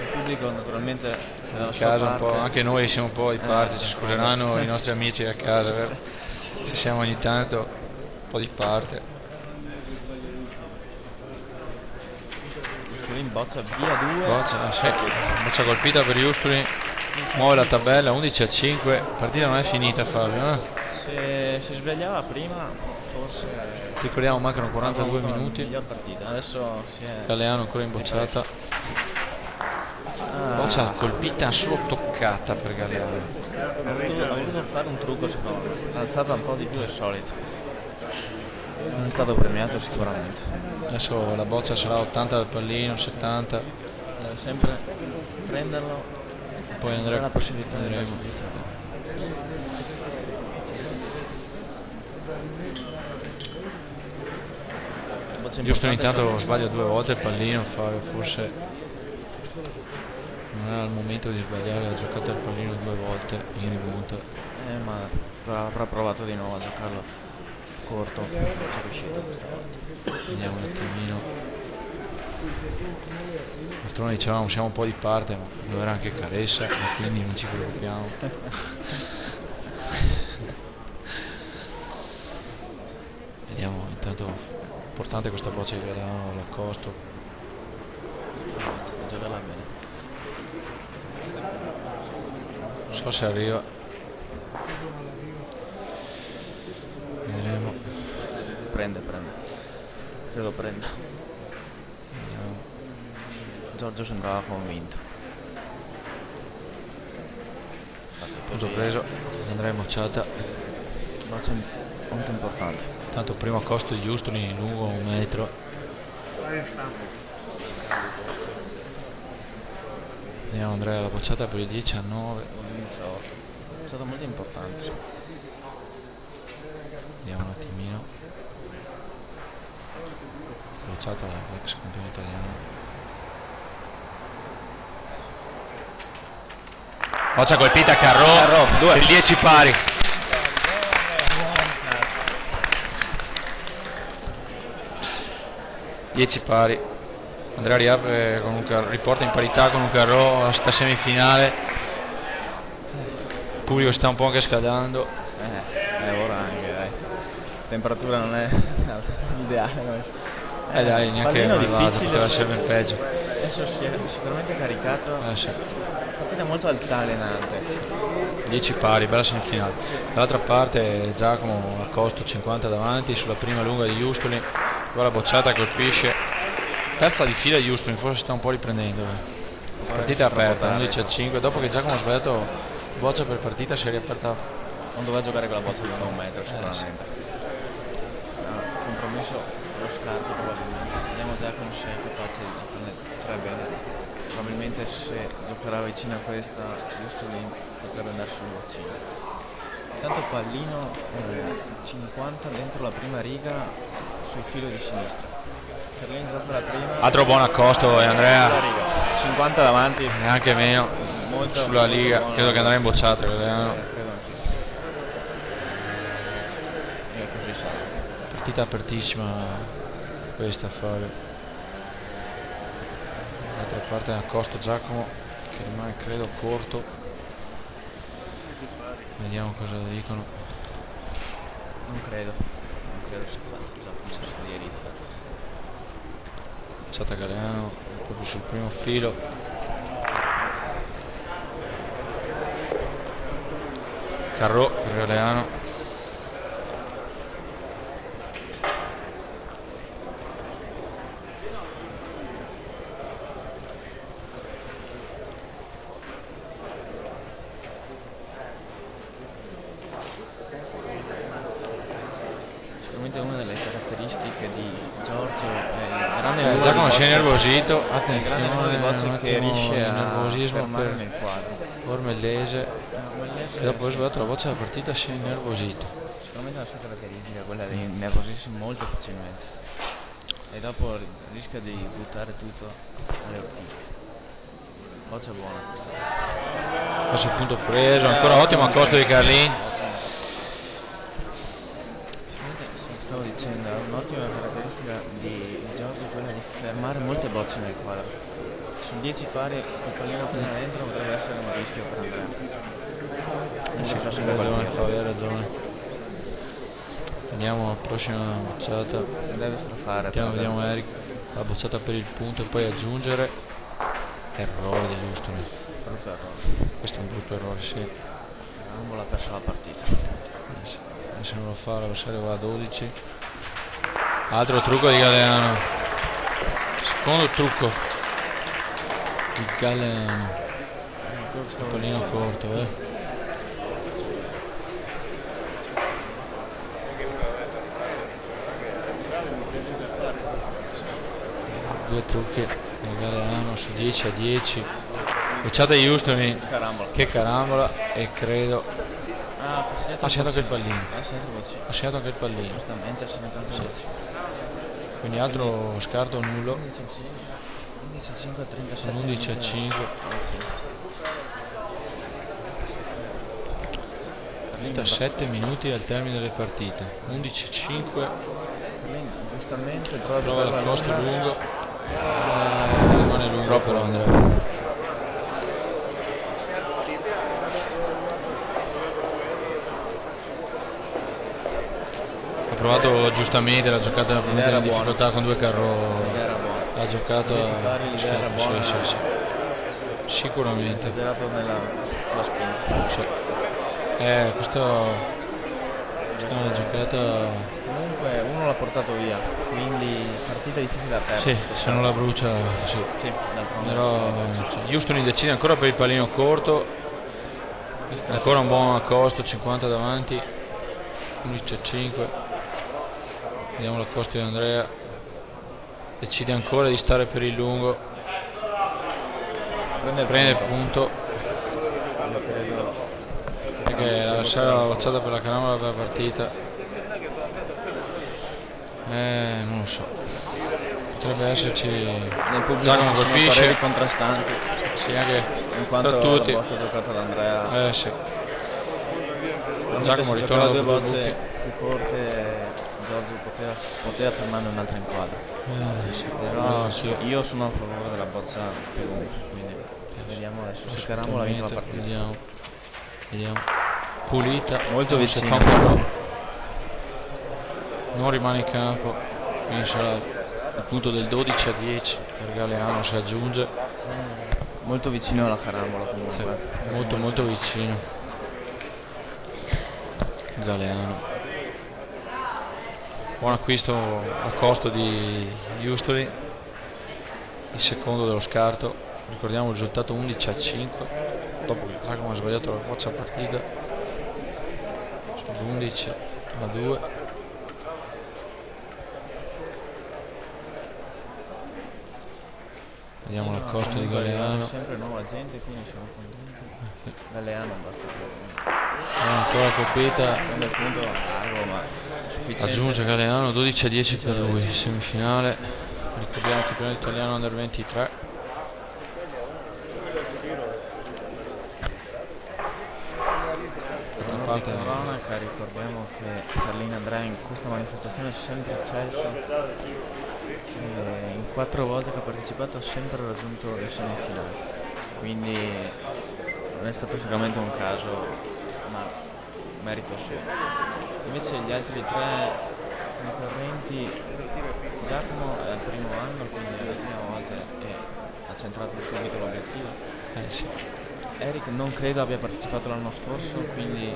Il pubblico naturalmente è dalla sua casa parte. un po', anche noi siamo un po' di parte, ci scuseranno i nostri amici a casa, vero? Se siamo ogni tanto un po' di parte. Boccia via 2. Boccia colpita per Houston, muove la tabella 11-5, partita non è finita Fabio. Se si svegliava prima forse, ricordiamo mancano 42 minuti. Miglior partita. Adesso si è Galeano ancora in bocciata. Boccia colpita solo toccata per Galeano. Ha voluto fare un trucco, secondo me, l'ha alzata un po' di più del solito. Non è stato premiato sicuramente. Adesso la boccia sarà 80 del pallino, 70. Deve sempre prenderlo. Poi andrà la possibilità di Giusto intanto sbaglia 2 volte il pallino, forse non era il momento di sbagliare, ha giocato il pallino 2 volte in rimonta. Ma avrà provato di nuovo a giocarlo corto, non c'è riuscito questa volta. Vediamo un attimino. Mastrone dicevamo siamo un po' di parte, ma lo era anche Caressa e quindi non ci preoccupiamo. Vediamo, intanto importante questa boccia di Galeano all'accosto. Giocarla bene. Non so se arriva. Vedremo. Prende. credo prenda. Giorgio sembrava convinto. Punto preso, Andrea Bocciata. Boccia molto importante. Tanto primo accosto di Justoli lungo 1 metro. Vediamo Andrea la bocciata per il 19. È stato molto importante. Vediamo un attimino. Bocciata l'ex campione italiano. Boccia colpita, Carro, il 10 pari. Andrea riapre con riporta in parità con un Carro a sta semifinale. Il pubblico sta un po' anche scaldando. Ora anche, dai. La temperatura non è ideale. Dai, neanche malvagio, poteva essere ben peggio. Adesso si è sicuramente caricato. Sì. Partita molto altalenante. 10 pari, bella semifinale. Dall'altra parte Giacomo a costo 50 davanti sulla prima lunga di Justoli. Qua la bocciata colpisce. Terza di fila di Justoli, forse sta un po' riprendendo. Partita aperta, 11-5. Dopo che Giacomo ha sbagliato boccia per partita si è riaperta. Non doveva giocare con la boccia di 1 metro sicuramente. Compromesso lo scarto probabilmente. Vediamo Giacomo se è capace di giocare 3 bene. Probabilmente se giocherà vicino a questa Justolin potrebbe andarsi un bacino. Intanto pallino 50 dentro la prima riga sul filo di sinistra. Carlin gioca la prima. Altro buon accosto Andrea. 50 davanti. E anche meno Molto, sulla liga. buono. Credo che andrà in bocciata. Credo anch'io. E così sarà. Partita apertissima questa, Fabio. Dall'altra parte a costo Giacomo che rimane credo corto. Vediamo cosa dicono. Non credo sia fatto. Giacomo si lierizza. Bocciata Galeano proprio sul primo filo. Carro per Galeano. Una delle caratteristiche di Giorgio è il grande numero Giacomo di si è bocce, nervosito, il grande numero di attenzione, bocce che riesce a nervosismo fermare per nel quadro. Ormellese che dopo aver sbagliato la boccia della partita si è nervosito. Sicuramente la sua caratteristica è quella di nervosirsi molto facilmente e dopo rischia di buttare tutto alle ortiche. Boccia buona questa. Passo il punto preso, ancora ottimo a costo di Carlin. Stavo dicendo, è un'ottima caratteristica di Giorgio quella di fermare molte bocce nel quadro. Su 10 pari il pallino appena dentro potrebbe essere un rischio per Andrea. Sì, hai ragione, Fabio, hai ragione. Vediamo la prossima bocciata. Deve strafare. Vediamo Eric, la bocciata per il punto e poi aggiungere. Errore di Justoli. Brutto errore. Questo è un brutto errore, sì. Rambola ha perso la partita. Se non lo fa l'avversario va a 12. Altro trucco di Galeano. Secondo trucco di Galeano. Pallino corto, Due trucchi di Galeano su 10-10. Bocciata di Justoli. Che carambola e credo ha segnato anche il pallino. Ha segnato anche il pallino. Giustamente ha segnato anche il bocce. Quindi altro scarto nullo. 11-5 a 37. 11-5. 37 minuti al termine delle partite. 11-5. Giustamente Trova la costa lungo. Non è lungo però Andrea. Ha provato giustamente la giocata per mettere in difficoltà con due Carro. Ha giocato sì. Sicuramente. Esagerato nella spinta. Sì. Questo Questa è una giocata... Comunque uno l'ha portato via, quindi partita difficile da perdere. Sì, se non la brucia, sì. Sì, d'altronde. Però Houston decide ancora per il pallino corto, ancora un buon accosto, 50 davanti, 11-5. Vediamo l'accosto di Andrea, decide ancora di stare per il lungo, prende il punto, perché l'avversario aveva avanzata per la canola per la partita. Non lo so, potrebbe esserci Nel pubblico Giacomo ci sono colpisce, pareri contrastanti, sì, anche in quanto tra tutti. la bozza giocata da Andrea. Sì. Giacomo Giacomo ritorna due dopo bozze più corte, Giorgio poteva fermarne un'altra inquadra. Però sì. io sono a favore della bozza più lunga, quindi vediamo adesso se Caramola vince la partita. Vediamo. Pulita, Molto se vicino. fa un po' non rimane in campo, quindi sarà il punto del 12-10 per Galeano, si aggiunge. Molto vicino alla Caramola comunque. Sì, molto molto vicino Galeano. Buon acquisto a costo di Houston, il secondo dello scarto. Ricordiamo il risultato 11-5 dopo che Giacomo ha sbagliato la boccia partita sull'11-2. Vediamo l'accosto di Galeano. Sempre nuova gente, quindi siamo contenti. Galeano basta. Ancora colpita, Prende il punto largo, ma sufficiente. aggiunge Galeano, 12-10 per lui, semifinale. Ricordiamo il campionato italiano under 23. Parte cronaca, ricordiamo che Carlino Andrea in questa manifestazione è sempre eccesso, in 4 volte che ha partecipato ha sempre raggiunto le semifinali, quindi non è stato sicuramente un caso, ma merito suo. Invece gli altri 3 concorrenti, Giacomo è al primo anno, quindi è la prima volta e ha centrato subito l'obiettivo. Sì. Eric non credo abbia partecipato l'anno scorso, quindi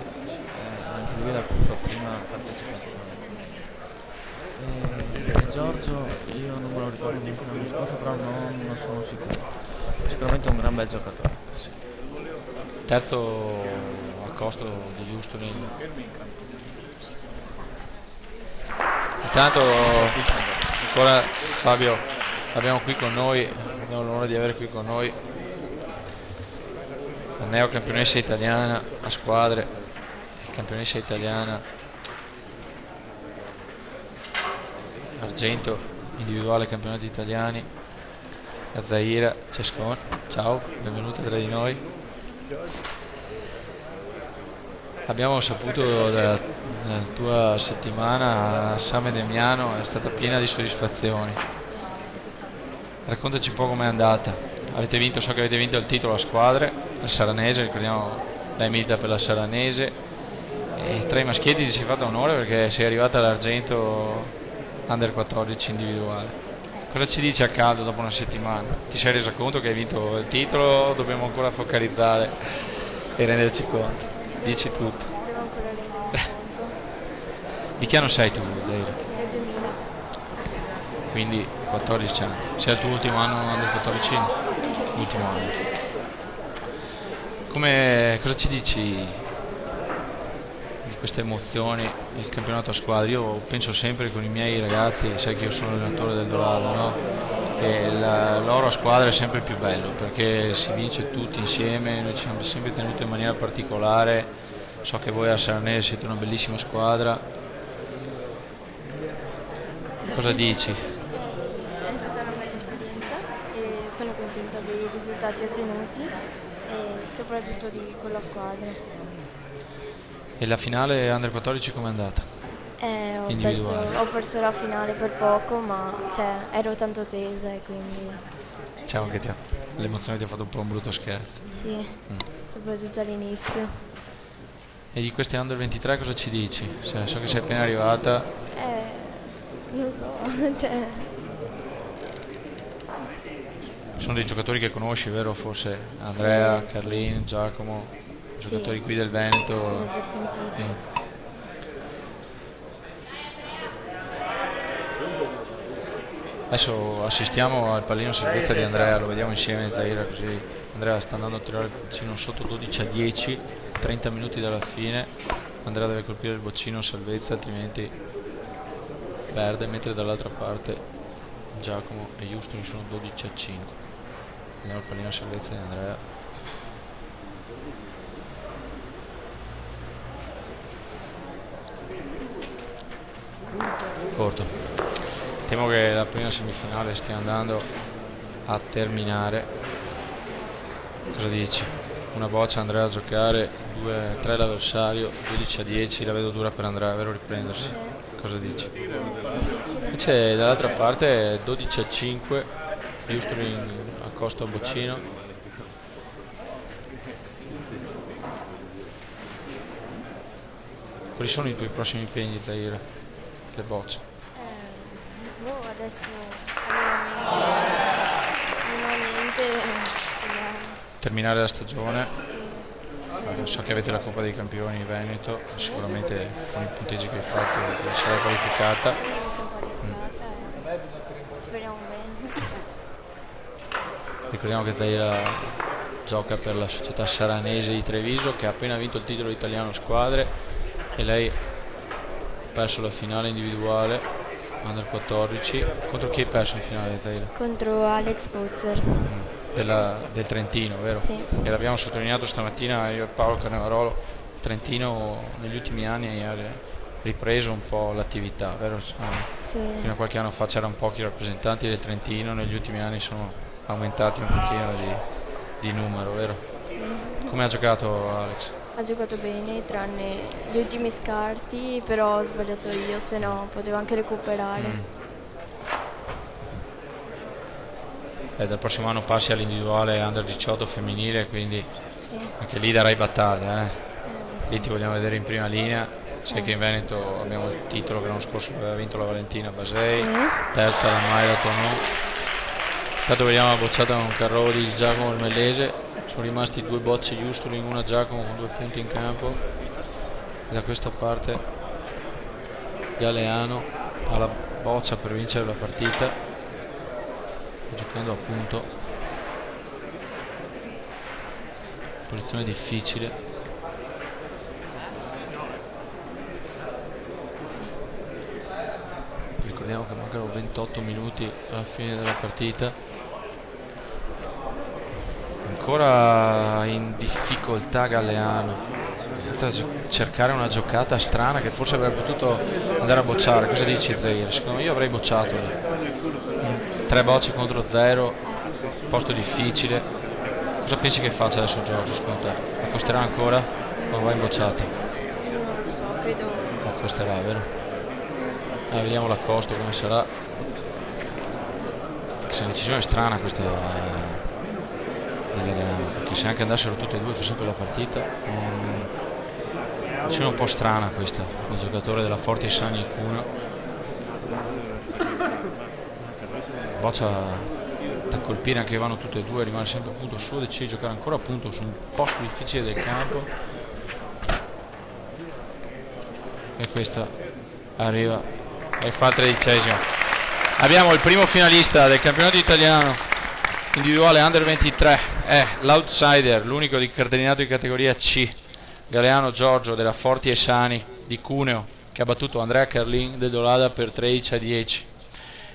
anche lui è la sua prima partecipazione. E Giorgio io non me lo ricordo neanche l'anno scorso, però non sono sicuro. Sicuramente è un gran bel giocatore. Sì. Terzo a costo di Houston. Intanto ancora Fabio abbiamo qui con noi, abbiamo l'onore di avere qui con noi la neocampionessa italiana a squadre, campionessa italiana argento individuale campionati italiani, Zaira Cescon. Ciao, benvenuta tra di noi. Abbiamo saputo della tua settimana a Same Demiano è stata piena di soddisfazioni. Raccontaci un po' com'è andata. Avete vinto, so che avete vinto il titolo a squadre, la Saranese, ricordiamo lei milita per la Saranese, e tra i maschietti ti si è fatta onore perché sei arrivata all'argento under 14 individuale. Cosa ci dici a caldo dopo una settimana? Ti sei resa conto che hai vinto il titolo? Dobbiamo ancora focalizzare e renderci conto. Dici tutto. Devo ancora rendere conto. Di che anno sei tu, Zaira? Nel 2000. Quindi 14 anni. Sei al tuo ultimo anno under 14? Ultimo anno. Cosa ci dici di queste emozioni, il campionato a squadra? Io penso sempre con i miei ragazzi, sai che io sono allenatore del Dorado, no? Che l'oro a squadra è sempre più bello perché si vince tutti insieme, noi ci siamo sempre tenuti in maniera particolare. So che voi a Saranese siete una bellissima squadra. Cosa dici? È stata una bella esperienza e sono contenta dei risultati ottenuti e soprattutto di quella squadra. E la finale under 14 com'è andata? Individuale. Ho perso la finale per poco, ma ero tanto tesa e quindi Diciamo che l'emozione ti ha fatto un po' un brutto scherzo. sì, soprattutto all'inizio. E di questi under 23 cosa ci dici? So che sei appena arrivata. Non so, Sono dei giocatori che conosci, vero? Forse Andrea, Carlin, Giacomo, sì, giocatori qui del Veneto. l'ho già sentito. Adesso assistiamo al pallino salvezza di Andrea, lo vediamo insieme Zaira, così Andrea sta andando a tirare il boccino sotto 12-10, 30 minuti dalla fine. Andrea deve colpire il boccino salvezza, altrimenti perde, mentre dall'altra parte Giacomo e Houston sono 12-5. Vediamo il pallino salvezza di Andrea. Corto. Temo che la prima semifinale stia andando a terminare. Cosa dici? Una boccia Andrea a giocare, 2-3 l'avversario, 12-10, la vedo dura per Andrea, vero riprendersi? Cosa dici? Invece dall'altra parte 12-5, Houston accosta a boccino. Quali sono i tuoi prossimi impegni, Zaira? Le bocce? Adesso allenamenti, terminare la stagione. So che avete la Coppa dei Campioni in Veneto, sicuramente con i punteggi che hai fatto sarai qualificata. Sì, mi sono qualificata e speriamo bene. Ricordiamo che Zaira gioca per la società saranese di Treviso, che ha appena vinto il titolo italiano squadre, e lei ha perso la finale individuale Under 14. Contro chi hai perso in finale, Zaira? Contro Alex Pozzer. Del Trentino, vero? Sì. E l'abbiamo sottolineato stamattina io e Paolo Carnevarolo, il Trentino negli ultimi anni ha ripreso un po' l'attività, vero? Sì. Fino a qualche anno fa c'erano pochi rappresentanti del Trentino, negli ultimi anni sono aumentati un pochino di numero, vero? Come ha giocato Alex? Ha giocato bene, tranne gli ultimi scarti, però ho sbagliato io, se no potevo anche recuperare. Dal prossimo anno passi all'individuale Under 18 femminile, quindi Sì. anche lì darai battaglia, Sì. lì ti vogliamo vedere in prima linea. Sai che in Veneto abbiamo il titolo che l'anno scorso aveva vinto la Valentina Basei, Sì. terza la Mayra Tonò. Intanto vediamo la bocciata con Carrò di Giacomo Ermellese. Sono rimasti 2 bocce Houston, una Giacomo con 2 punti in campo. E da questa parte Galeano ha la boccia per vincere la partita, giocando a punto, posizione difficile. Ricordiamo che mancano 28 minuti alla fine della partita. Ancora in difficoltà Galeano, a cercare una giocata strana che forse avrebbe potuto andare a bocciare. Cosa dici, Zaira? Secondo me io avrei bocciato 3 bocce contro 0, posto difficile. Cosa pensi che faccia adesso Giorgio, secondo te? La costerà ancora o va in bocciata? Non lo so, credo. La costerà, vero? Vediamo la costo come sarà. Che una decisione strana questa, perché se anche andassero tutte e due fa sempre la partita. C'è un po' strana questa, il giocatore della Forti Sani Cuneo. Boccia da colpire, anche vanno tutte e due, rimane sempre a punto suo, decide di giocare ancora a punto su un posto difficile del campo. E questa arriva e fa il 13esimo. Abbiamo il primo finalista del campionato italiano individuale Under 23, è l'outsider, l'unico di cartellinato di categoria C, Galeano Giorgio della Forti e Sani di Cuneo, che ha battuto Andrea Carlin del Dolada per 13-10.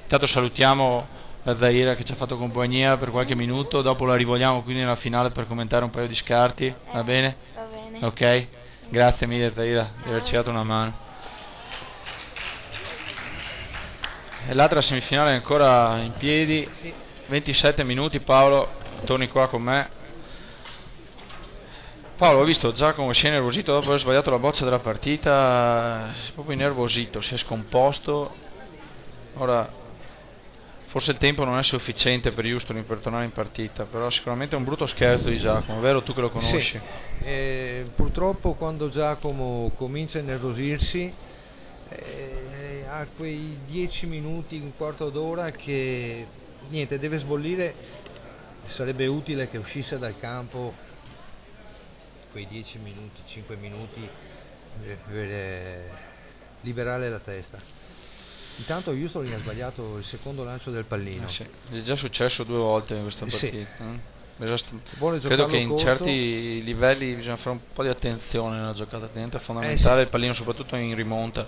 Intanto salutiamo la Zaira che ci ha fatto compagnia per qualche minuto, dopo la rivogliamo quindi nella finale per commentare un paio di scarti, va bene? Va bene. Ok, grazie mille Zaira di averci dato una mano. E l'altra semifinale è ancora in piedi, 27 minuti. Paolo, torni qua con me. Paolo, ho visto Giacomo si è innervosito dopo aver sbagliato la boccia della partita, si è proprio innervosito, si è scomposto. Ora forse il tempo non è sufficiente per Houston per tornare in partita, però sicuramente è un brutto scherzo di Giacomo, vero, tu che lo conosci? Sì. Purtroppo quando Giacomo comincia a innervosirsi ha quei 10 minuti, un quarto d'ora che niente, deve sbollire. Sarebbe utile che uscisse dal campo quei 10 minuti, 5 minuti per liberare la testa. Intanto Houston ha sbagliato il secondo lancio del pallino. Sì. Gli è già successo 2 volte in questa Sì. partita. Vuole Credo che giocarlo in corto. certi livelli bisogna fare un po' di attenzione nella giocata, diventa fondamentale sì. il pallino, soprattutto in rimonta,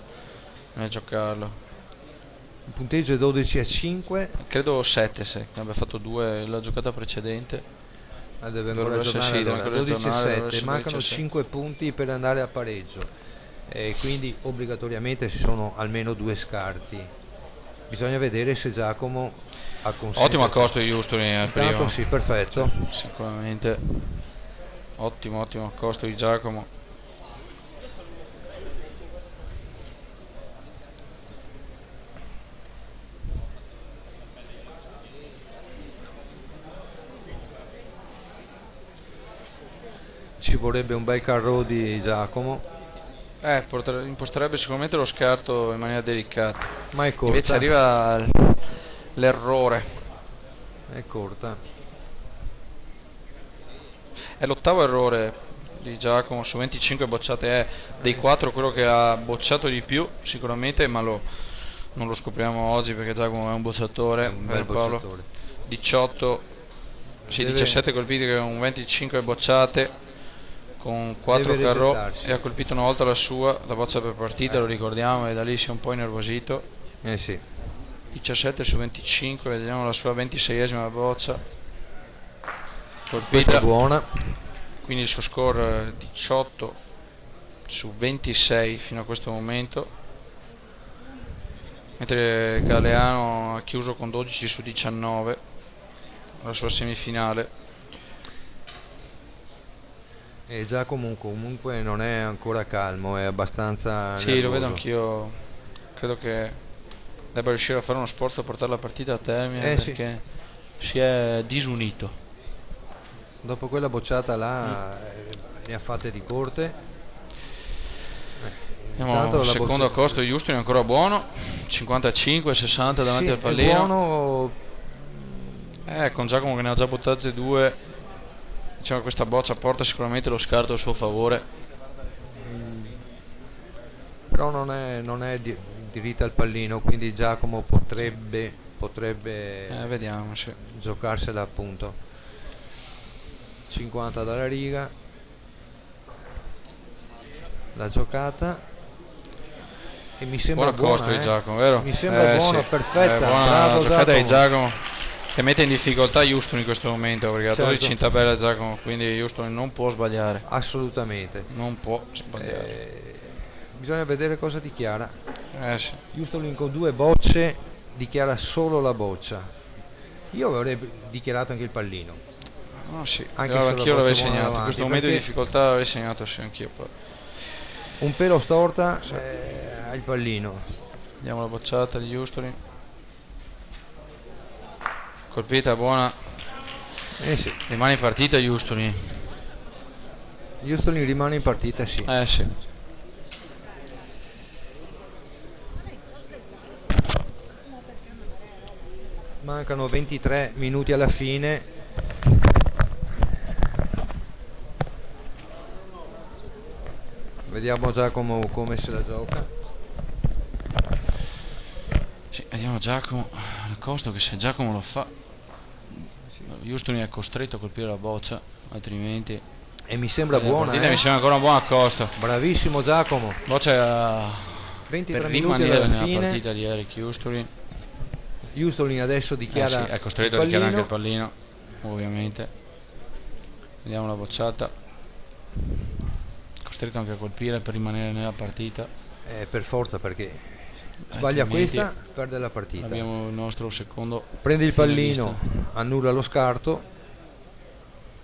nel giocarlo. Il punteggio è 12-5. Credo 7 se abbia fatto 2 la giocata precedente. Deve Dovrebbe ancora essere, giocare, sì, deve allora, ancora tornare, dovrebbe 12-7, essere mancano 12-7. 5 punti per andare a pareggio, quindi obbligatoriamente ci sono almeno 2 scarti. Bisogna vedere se Giacomo ha consenso. Ottimo accosto di Houston al primo. Intanto sì, perfetto. Sicuramente ottimo accosto di Giacomo. Ci vorrebbe un bel carro di Giacomo, Imposterebbe sicuramente lo scarto in maniera delicata. ma è corta. Invece arriva l'errore. È corta. È l'8º errore di Giacomo su 25 bocciate, è dei 4 quello che ha bocciato di più sicuramente, ma non lo scopriamo oggi perché Giacomo è un bocciatore, Un bel Paolo. bocciatore. 17 colpiti con 25 bocciate, con 4 Deve carrò, resettarsi. e ha colpito una volta la sua, la boccia per partita, lo ricordiamo, e da lì si è un po' innervosito. Sì. 17 su 25, vediamo la sua 26esima boccia Questa colpita, è buona. quindi il suo score 18 su 26 fino a questo momento, mentre Galeano ha chiuso con 12 su 19 la sua semifinale. E Giacomo comunque non è ancora calmo, è abbastanza Sì, lo vedo nervoso. anch'io, credo che debba riuscire a fare uno sforzo a portare la partita a termine, Sì. perché si è disunito. Dopo quella bocciata là ne ha fatte di corte. Andiamo Intanto al la secondo bocciata- accosto di Houston, è ancora buono, 55-60 davanti Sì, al è pallino. buono. Con Giacomo che ne ha già buttate 2, diciamo che questa boccia porta sicuramente lo scarto a suo favore. Però non è diritta al pallino, quindi Giacomo potrebbe Vediamo, sì. giocarsela appunto. 50 dalla riga, la giocata, e mi sembra Buon accosto buona, di Giacomo, vero? Mi sembra buona, Sì. perfetta, Buona bravo giocata di Giacomo. Giacomo, che mette in difficoltà Houston in questo momento, perché ha 12 in tabella Giacomo, quindi Houston non può sbagliare. Assolutamente. Non può sbagliare. Bisogna vedere cosa dichiara. Sì. Houston con 2 bocce dichiara solo la boccia. Io avrei dichiarato anche il pallino. Sì. Anche se la Anch'io l'avrei boccia buona segnato. In davanti, questo momento di perché difficoltà l'avrei segnato, sì, anch'io. Poi. un pelo storta al pallino. Vediamo la bocciata di Houston. Colpita buona. Sì. Rimane in partita Houston. Houston rimane in partita, sì. Sì. Mancano 23 minuti alla fine. Vediamo Giacomo come se la gioca. Sì, vediamo Giacomo l'accosto, che se Giacomo lo fa Houston è costretto a colpire la boccia, altrimenti E mi sembra buona, mi sembra ancora un buon accosto. Bravissimo Giacomo. Boccia 23 per minuti rimanere alla nella fine. partita di Eric Houston. Houston adesso dichiara È costretto a dichiarare anche il pallino, ovviamente. Vediamo la bocciata. Costretto anche a colpire per rimanere nella partita. Per forza, perché sbaglia Altrimenti questa, perde la partita. Abbiamo il nostro secondo Prende il finalista. pallino, annulla lo scarto.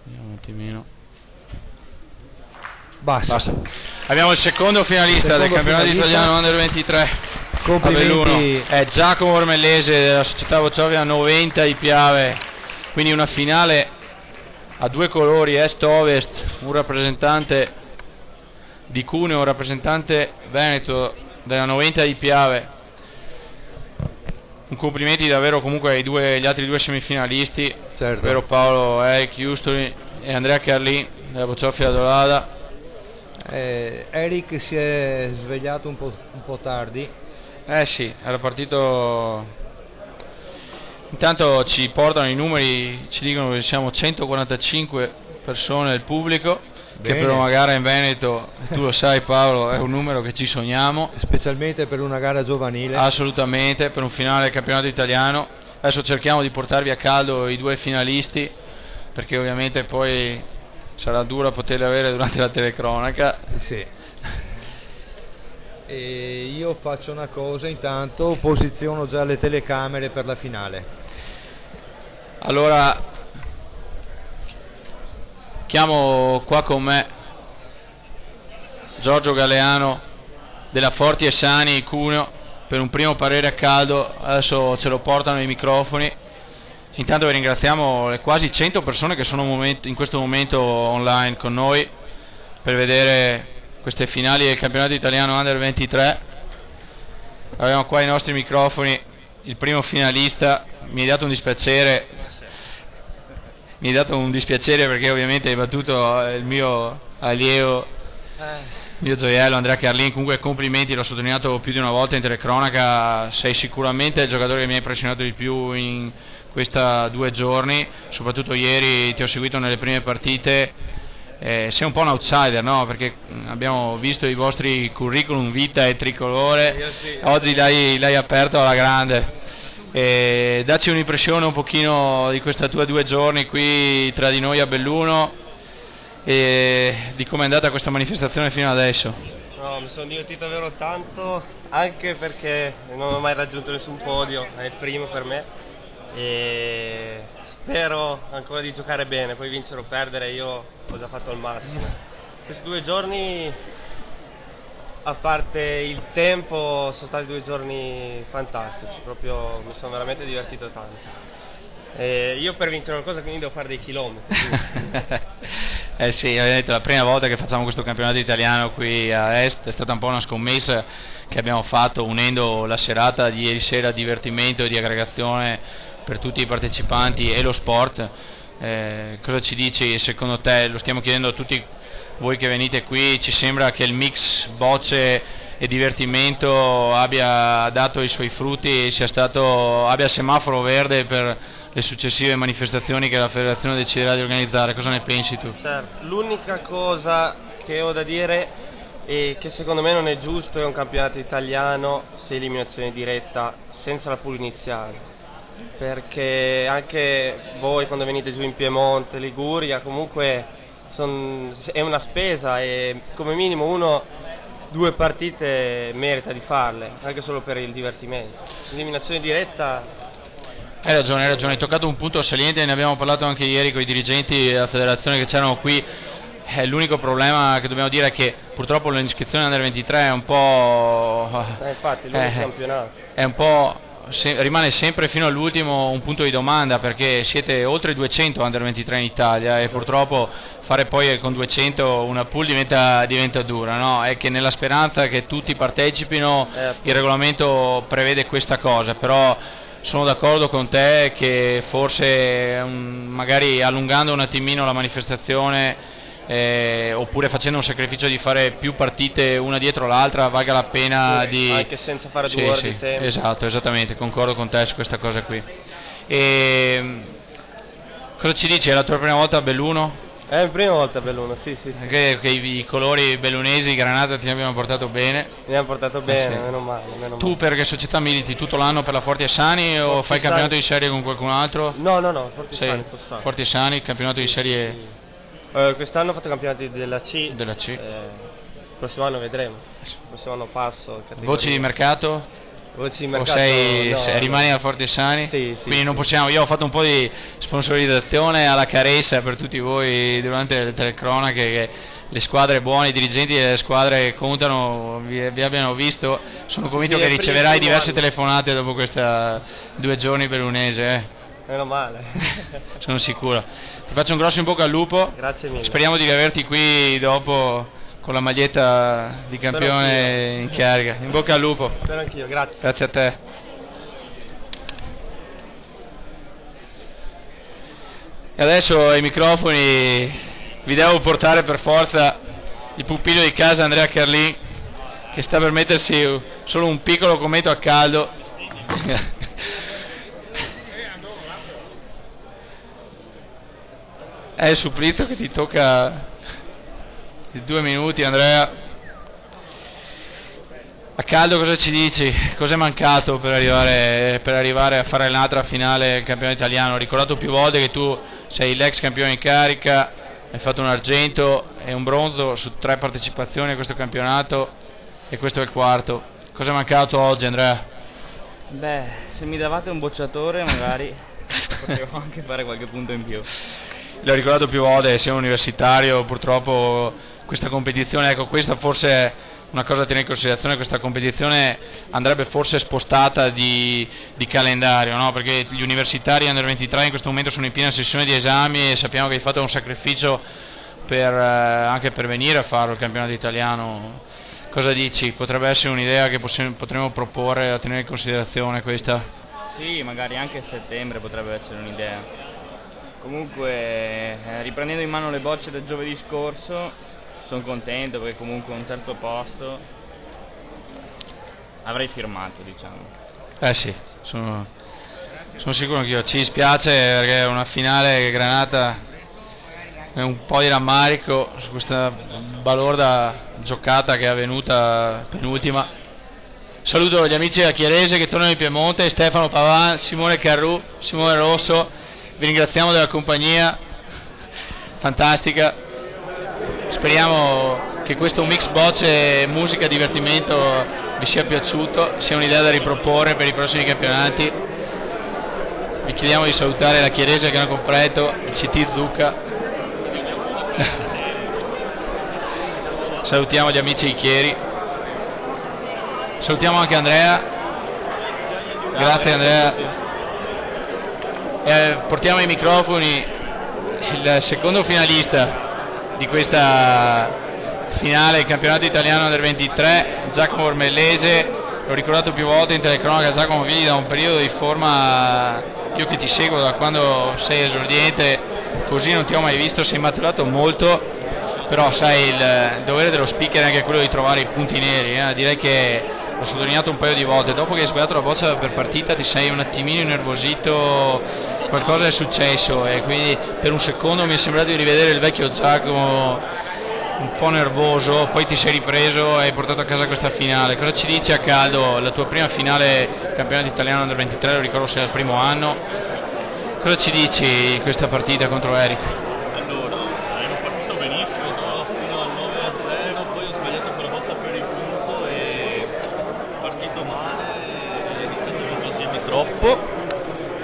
Vediamo un attimino. Basta. Abbiamo il secondo finalista del campionato italiano Under 23 a Belluno. Complimenti. È Giacomo Ormellese della società Vocciovia 90 di Piave. Quindi una finale a 2 colori, est-ovest, un rappresentante di Cuneo, un rappresentante veneto della 90 di Piave. Un complimenti davvero comunque agli altri 2 semifinalisti, Certo. ovvero Paolo Eric Houston e Andrea Carlin della Vocciofila Dolada. Eric si è svegliato un po' tardi, Sì, era partito. Intanto ci portano i numeri, ci dicono che siamo 145 persone del pubblico. Bene. Che per una gara in Veneto, tu lo sai Paolo, è un numero che ci sogniamo. Specialmente per una gara giovanile. Assolutamente, per un finale del campionato italiano. Adesso cerchiamo di portarvi a caldo i 2 finalisti, perché ovviamente poi sarà dura poterli avere durante la telecronaca. Sì. E io faccio una cosa, intanto posiziono già le telecamere per la finale. Allora chiamo qua con me Giorgio Galeano della Forti e Sani Cuneo per un primo parere a caldo. Adesso ce lo portano i microfoni. Intanto vi ringraziamo le quasi 100 persone che sono in questo momento online con noi per vedere queste finali del campionato italiano Under 23. Abbiamo qua i nostri microfoni, il primo finalista. Mi è dato un dispiacere perché ovviamente hai battuto il mio allievo, il mio gioiello Andrea Carlin. Comunque complimenti, l'ho sottolineato più di una volta in telecronaca, sei sicuramente il giocatore che mi ha impressionato di più in questi 2 giorni, soprattutto ieri ti ho seguito nelle prime partite. Sei un po' un outsider, no? Perché abbiamo visto i vostri curriculum vita e tricolore, oggi l'hai aperto alla grande. Dacci un'impressione un pochino di questi 2 giorni qui tra di noi a Belluno e di come è andata questa manifestazione fino adesso. No, mi sono divertito davvero tanto, anche perché non ho mai raggiunto nessun podio, è il primo per me e spero ancora di giocare bene, poi vincere o perdere io ho già fatto il massimo. Questi 2 giorni, a parte il tempo, sono stati 2 giorni fantastici, proprio mi sono veramente divertito tanto. E io per vincere qualcosa quindi devo fare dei chilometri. Sì, avete detto, la prima volta che facciamo questo campionato italiano qui a Est, è stata un po' una scommessa che abbiamo fatto unendo la serata di ieri sera a divertimento e di aggregazione per tutti i partecipanti e lo sport. Cosa ci dici secondo te? Lo stiamo chiedendo a tutti voi che venite qui, ci sembra che il mix bocce e divertimento abbia dato i suoi frutti e abbia semaforo verde per le successive manifestazioni che la federazione deciderà di organizzare. Cosa ne pensi tu? Certo, l'unica cosa che ho da dire è che secondo me non è giusto è un campionato italiano se eliminazione diretta senza la pool iniziale, perché anche voi quando venite giù in Piemonte, Liguria, comunque è una spesa e come minimo 2 partite merita di farle, anche solo per il divertimento. Eliminazione diretta. Hai ragione, hai toccato un punto saliente, ne abbiamo parlato anche ieri con i dirigenti della federazione che c'erano qui. L'unico problema che dobbiamo dire è che purtroppo l'iscrizione Under 23 è un po'... infatti, l'unico campionato. È un po'... rimane sempre fino all'ultimo un punto di domanda, perché siete oltre 200 Under 23 in Italia e purtroppo fare poi con 200 una pool diventa dura, no? È che nella speranza che tutti partecipino il regolamento prevede questa cosa, però sono d'accordo con te che forse magari allungando un attimino la manifestazione oppure facendo un sacrificio di fare più partite una dietro l'altra valga la pena di... Anche senza fare 2 ore di tempo. Esatto, esattamente, concordo con te su questa cosa qui. Cosa ci dici? È la tua prima volta a Belluno? È la prima volta a Belluno, sì. Che i colori bellunesi, Granata ti abbiano portato bene? Mi hanno portato bene, sì. meno male. Tu per che società militi? Tutto l'anno per la Forti e Sani o fai il campionato di serie con qualcun altro? No, Forti e Sani. Forti e Sani, campionato di serie... Sì. Quest'anno ho fatto campionati della C. Il prossimo anno vedremo. Il prossimo anno passo. Voci di mercato? Voci di mercato? O rimani a Forti e Sani? Sì. Quindi non possiamo. Io ho fatto un po' di sponsorizzazione alla carezza per tutti voi durante le telecronache, che le squadre buone, i dirigenti delle squadre che contano vi abbiano visto. Sono convinto che riceverai diverse telefonate dopo questi 2 giorni bellunese. Meno male. Sono sicuro. Ti faccio un grosso in bocca al lupo. Grazie mille. Speriamo di averti qui dopo con la maglietta di campione in carica. In bocca al lupo. Spero anch'io, grazie. Grazie a te. E adesso ai microfoni vi devo portare per forza il pupillo di casa Andrea Carlin, che sta per mettersi solo un piccolo commento a caldo. È il supplizio che ti tocca di 2 minuti, Andrea. A caldo cosa ci dici? Cosa è mancato per arrivare a fare l'altra finale del campionato italiano? Ho ricordato più volte che tu sei l'ex campione in carica, hai fatto un argento e un bronzo su 3 partecipazioni a questo campionato e questo è il quarto. Cosa è mancato oggi, Andrea? Beh, se mi davate un bocciatore magari potevo anche fare qualche punto in più. L'ho ricordato più volte, sei un universitario, purtroppo questa competizione, ecco, questa forse è una cosa da tenere in considerazione, questa competizione andrebbe forse spostata di calendario, no? Perché gli universitari under 23 in questo momento sono in piena sessione di esami e sappiamo che hai fatto un sacrificio anche per venire a fare il campionato italiano. Cosa dici? Potrebbe essere un'idea che potremmo proporre a tenere in considerazione questa? Sì, magari anche a settembre potrebbe essere un'idea. Comunque, riprendendo in mano le bocce del giovedì scorso, sono contento perché comunque un terzo posto avrei firmato, diciamo. Sì, sono sicuro anch'io. Ci dispiace perché è una finale Granata è un po' di rammarico su questa balorda giocata che è avvenuta penultima. Saluto gli amici della Chiarese che tornano in Piemonte, Stefano Pavan, Simone Carru, Simone Rosso, vi ringraziamo della compagnia fantastica. Speriamo che questo mix bocce, musica e divertimento vi sia piaciuto, sia un'idea da riproporre per i prossimi campionati. Vi chiediamo di salutare la Chiarese che hanno comprato il CT Zucca. Salutiamo gli amici di Chieri. Salutiamo anche Andrea. Grazie Andrea. Portiamo ai microfoni il secondo finalista di questa finale del campionato italiano under 23, Giacomo Ormellese. L'ho ricordato più volte in telecronaca, Giacomo, vieni da un periodo di forma, io che ti seguo da quando sei esordiente, così non ti ho mai visto, sei maturato molto, però sai il dovere dello speaker è anche quello di trovare i punti neri, direi che l'ho sottolineato un paio di volte, dopo che hai sbagliato la boccia per partita ti sei un attimino innervosito, qualcosa è successo e quindi per un secondo mi è sembrato di rivedere il vecchio Giacomo un po' nervoso, poi ti sei ripreso e hai portato a casa questa finale. Cosa ci dici a caldo? La tua prima finale campionato italiano under 23, lo ricordo sei al primo anno, cosa ci dici di questa partita contro Eric? Allora, ero partito benissimo fino al 9-0, poi ho sbagliato con la boccia per il punto e partito male, è iniziato a nervosirmi troppo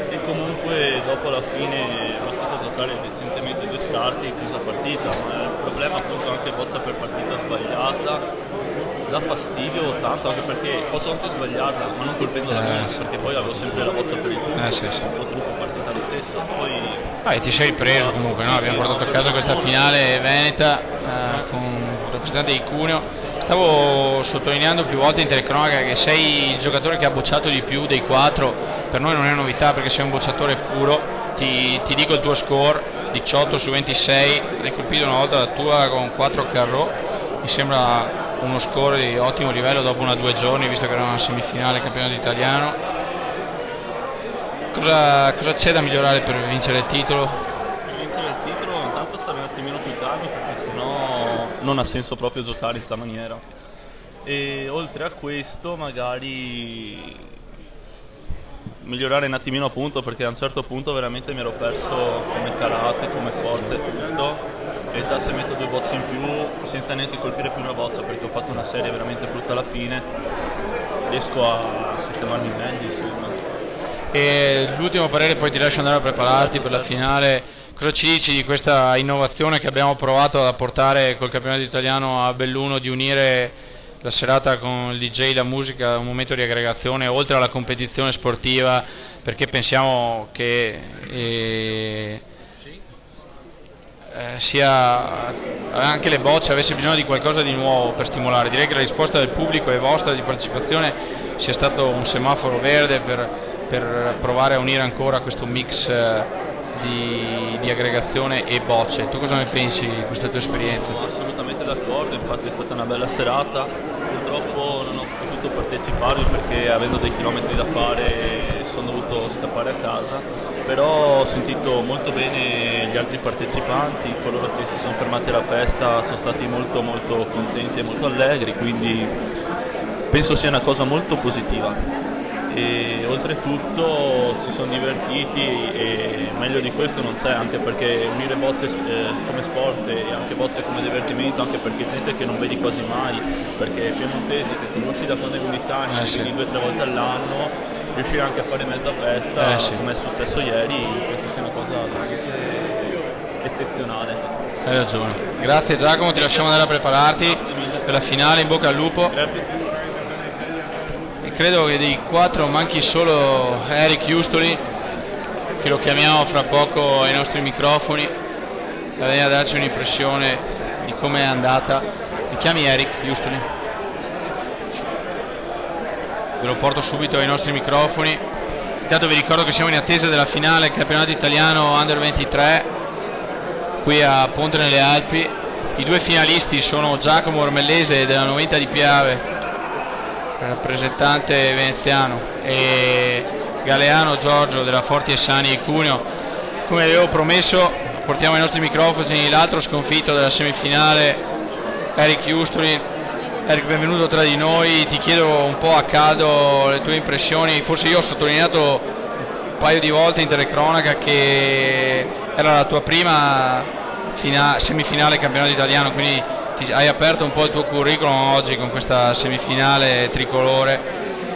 e comunque dopo alla fine è bastato giocare decentemente 2 scarti e chiusa partita, ma il problema appunto anche boccia per partita sbagliata dà fastidio tanto, anche perché posso anche sbagliarla ma non colpendola me, perché poi avevo sempre la boccia per il punto, sì. un po' troppo partita lo stesso, poi ti sei ripreso comunque, no? Abbiamo portato a casa questa finale veneta con il rappresentante di Cuneo. Stavo sottolineando più volte in telecronaca che sei il giocatore che ha bocciato di più dei 4, per noi non è novità perché sei un bocciatore puro. Ti dico il tuo score, 18 su 26, hai colpito una volta la tua con 4 carro, mi sembra uno score di ottimo livello dopo 2 giorni, visto che era una semifinale campionato italiano. Cosa c'è da migliorare per vincere il titolo? per vincere il titolo intanto stare un attimino più calmi, perché sennò non ha senso proprio giocare in sta maniera, e oltre a questo magari migliorare un attimino appunto, perché a un certo punto veramente mi ero perso come karate, come forza e tutto, e già se metto 2 bocce in più senza neanche colpire più una boccia, perché ho fatto una serie veramente brutta alla fine, riesco a sistemarmi meglio, insomma. E l'ultimo parere, poi ti lascio andare a prepararti per la finale. Cosa ci dici di questa innovazione che abbiamo provato ad apportare col campionato italiano a Belluno, di unire la serata con il DJ, la musica, un momento di aggregazione oltre alla competizione sportiva, perché pensiamo che sia anche le bocce avesse bisogno di qualcosa di nuovo per stimolare. Direi che la risposta del pubblico e vostra di partecipazione sia stato un semaforo verde per provare a unire ancora questo mix di aggregazione e bocce. Tu cosa ne pensi di questa tua esperienza? Sono assolutamente d'accordo, infatti è stata una bella serata, purtroppo potuto parteciparvi perché avendo dei chilometri da fare sono dovuto scappare a casa, però ho sentito molto bene gli altri partecipanti, coloro che si sono fermati alla festa sono stati molto contenti e molto allegri, quindi penso sia una cosa molto positiva. E oltretutto si sono divertiti e meglio di questo non c'è, anche perché unire bocce come sport e anche bocce come divertimento, anche perché gente che non vedi quasi mai, perché piemontesi che conosci da quando hai 11 anni, sì. vedi 2 o 3 volte all'anno, riuscire anche a fare mezza festa sì. come è successo ieri, penso sia una cosa veramente eccezionale. Hai ragione. Grazie Giacomo, ti lasciamo andare a prepararti per la finale, in bocca al lupo. Credo che dei 4 manchi solo Eric Justoli, che lo chiamiamo fra poco ai nostri microfoni, a venire a darci un'impressione di come è andata. Mi chiami Eric Justoli? Ve lo porto subito ai nostri microfoni. Intanto vi ricordo che siamo in attesa della finale del campionato italiano Under 23 qui a Ponte nelle Alpi. I 2 finalisti sono Giacomo Ormellese della Noventa di Piave, rappresentante veneziano, e Galeano Giorgio della Forti e Sani di Cuneo. Come avevo promesso, portiamo ai nostri microfoni l'altro sconfitto della semifinale, Eric Justoli. Eric, benvenuto tra di noi. Ti chiedo un po' a caldo le tue impressioni. Forse io ho sottolineato un paio di volte in telecronaca che era la tua prima semifinale campionato italiano, quindi hai aperto un po' il tuo curriculum oggi con questa semifinale tricolore.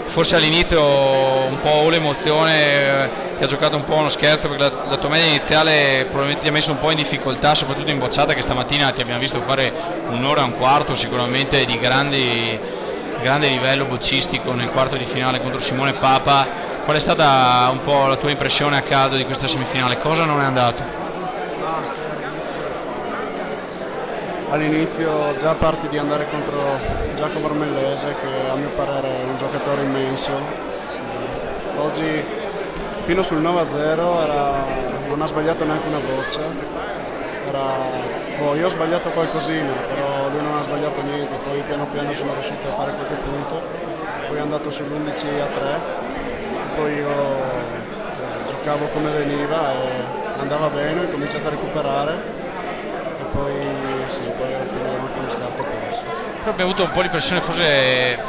Forse all'inizio un po' l'emozione ti ha giocato un po' uno scherzo, perché la tua media iniziale probabilmente ti ha messo un po' in difficoltà, soprattutto in bocciata, che stamattina ti abbiamo visto fare 1 ora e un quarto sicuramente di grande livello boccistico nel quarto di finale contro Simone Papa. Qual è stata un po' la tua impressione a caldo di questa semifinale? Cosa non è andato? All'inizio già parti di andare contro Giacomo Ormellese, che a mio parere è un giocatore immenso. Oggi fino sul 9-0 non ha sbagliato neanche una boccia. Io ho sbagliato qualcosina, però lui non ha sbagliato niente, poi piano piano sono riuscito a fare qualche punto, poi è andato sull'11-3, poi io giocavo come veniva e andava bene, ho cominciato a recuperare e poi alla fine l'ultimo scarto perso. Però abbiamo avuto un po' l'impressione, forse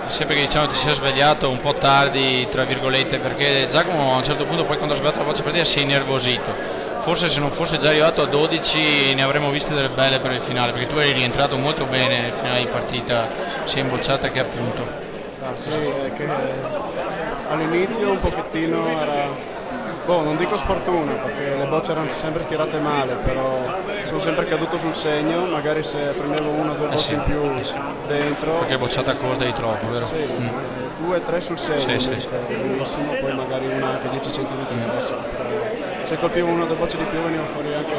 sempre che diciamo ti sia svegliato un po' tardi, tra virgolette, perché Giacomo a un certo punto, poi quando ha sbagliato la boccia partita, si è innervosito. Forse se non fosse già arrivato a 12 ne avremmo viste delle belle per il finale, perché tu eri rientrato molto bene nel finale di partita, sia in bocciata che a punto. Sì, è che all'inizio un pochettino era... non dico sfortuna, perché le bocce erano sempre tirate male, però sono sempre caduto sul segno, magari se prendevo 1 o 2 bocce in più dentro. Perché bocciata corta di troppo, vero? Sì, 2 o 3 sul segno, sì. benissimo, poi magari una anche 10 cm persa. Se colpivo 1 o 2 bocce di più veniva fuori anche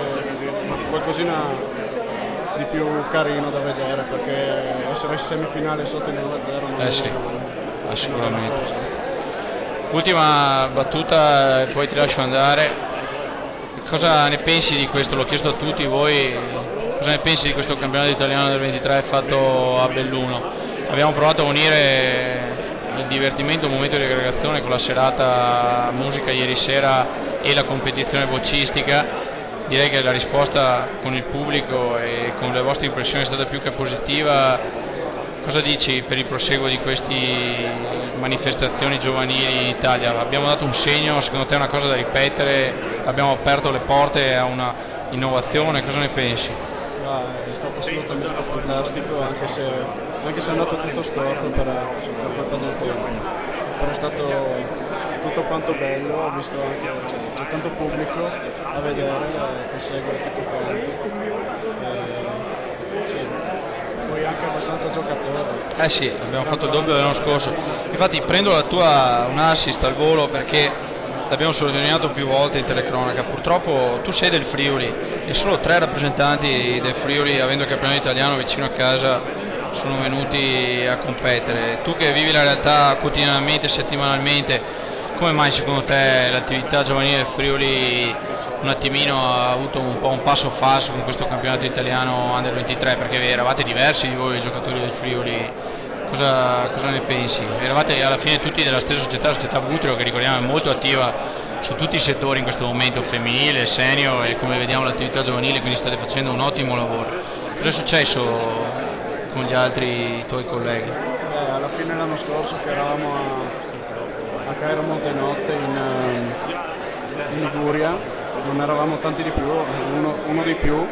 qualcosina di più carino da vedere, perché essere semifinale sotto il 9-0 non è assolutamente. Ultima battuta e poi ti lascio andare. Cosa ne pensi di questo? L'ho chiesto a tutti voi, cosa ne pensi di questo campionato italiano del 23 fatto a Belluno? Abbiamo provato a unire il divertimento, un momento di aggregazione con la serata musica ieri sera e la competizione boccistica. Direi che la risposta con il pubblico e con le vostre impressioni è stata più che positiva. Cosa dici per il proseguo di queste manifestazioni giovanili in Italia? Abbiamo dato un segno, secondo te è una cosa da ripetere? Abbiamo aperto le porte a una innovazione, cosa ne pensi? È stato assolutamente fantastico, anche se è andato tutto storto per colpa del tempo. Però è stato tutto quanto bello, ho visto anche c'è tanto pubblico a vedere che segue tutto quanto. Poi anche abbastanza giocatori. Sì, abbiamo fatto il doppio dell'anno scorso. Infatti prendo un assist al volo, perché l'abbiamo sottolineato più volte in telecronaca. Purtroppo tu sei del Friuli e solo 3 rappresentanti del Friuli, avendo il campionato italiano vicino a casa, sono venuti a competere. Tu che vivi la realtà quotidianamente, settimanalmente, come mai secondo te l'attività giovanile del Friuli un attimino ha avuto un po' un passo falso con questo campionato italiano Under 23, perché eravate diversi di voi giocatori del Friuli cosa ne pensi? Eravate alla fine tutti della stessa società, la società Butreo, che ricordiamo è molto attiva su tutti i settori in questo momento, femminile, senior e come vediamo l'attività giovanile, quindi state facendo un ottimo lavoro. Cosa è successo con gli altri tuoi colleghi? Alla fine l'anno scorso che eravamo a Cairo Montenotte in Liguria, non eravamo tanti di più, uno di più,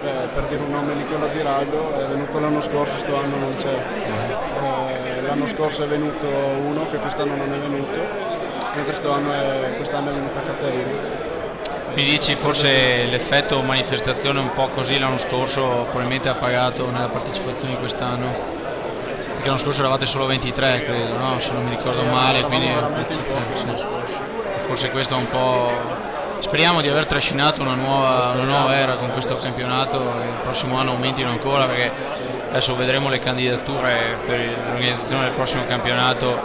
per dire un nome, Nicola Ziraglio, è venuto l'anno scorso, sto anno non c'è. L'anno scorso è venuto uno che quest'anno non è venuto, mentre quest'anno è venuta Caterina. Mi dici forse l'effetto manifestazione un po' così l'anno scorso probabilmente ha pagato nella partecipazione di quest'anno? Perché l'anno scorso eravate solo 23 credo, no? Se non mi ricordo male, quindi forse questo è un po'... Speriamo di aver trascinato una nuova era con questo campionato, che il prossimo anno aumentino ancora, perché adesso vedremo le candidature per l'organizzazione del prossimo campionato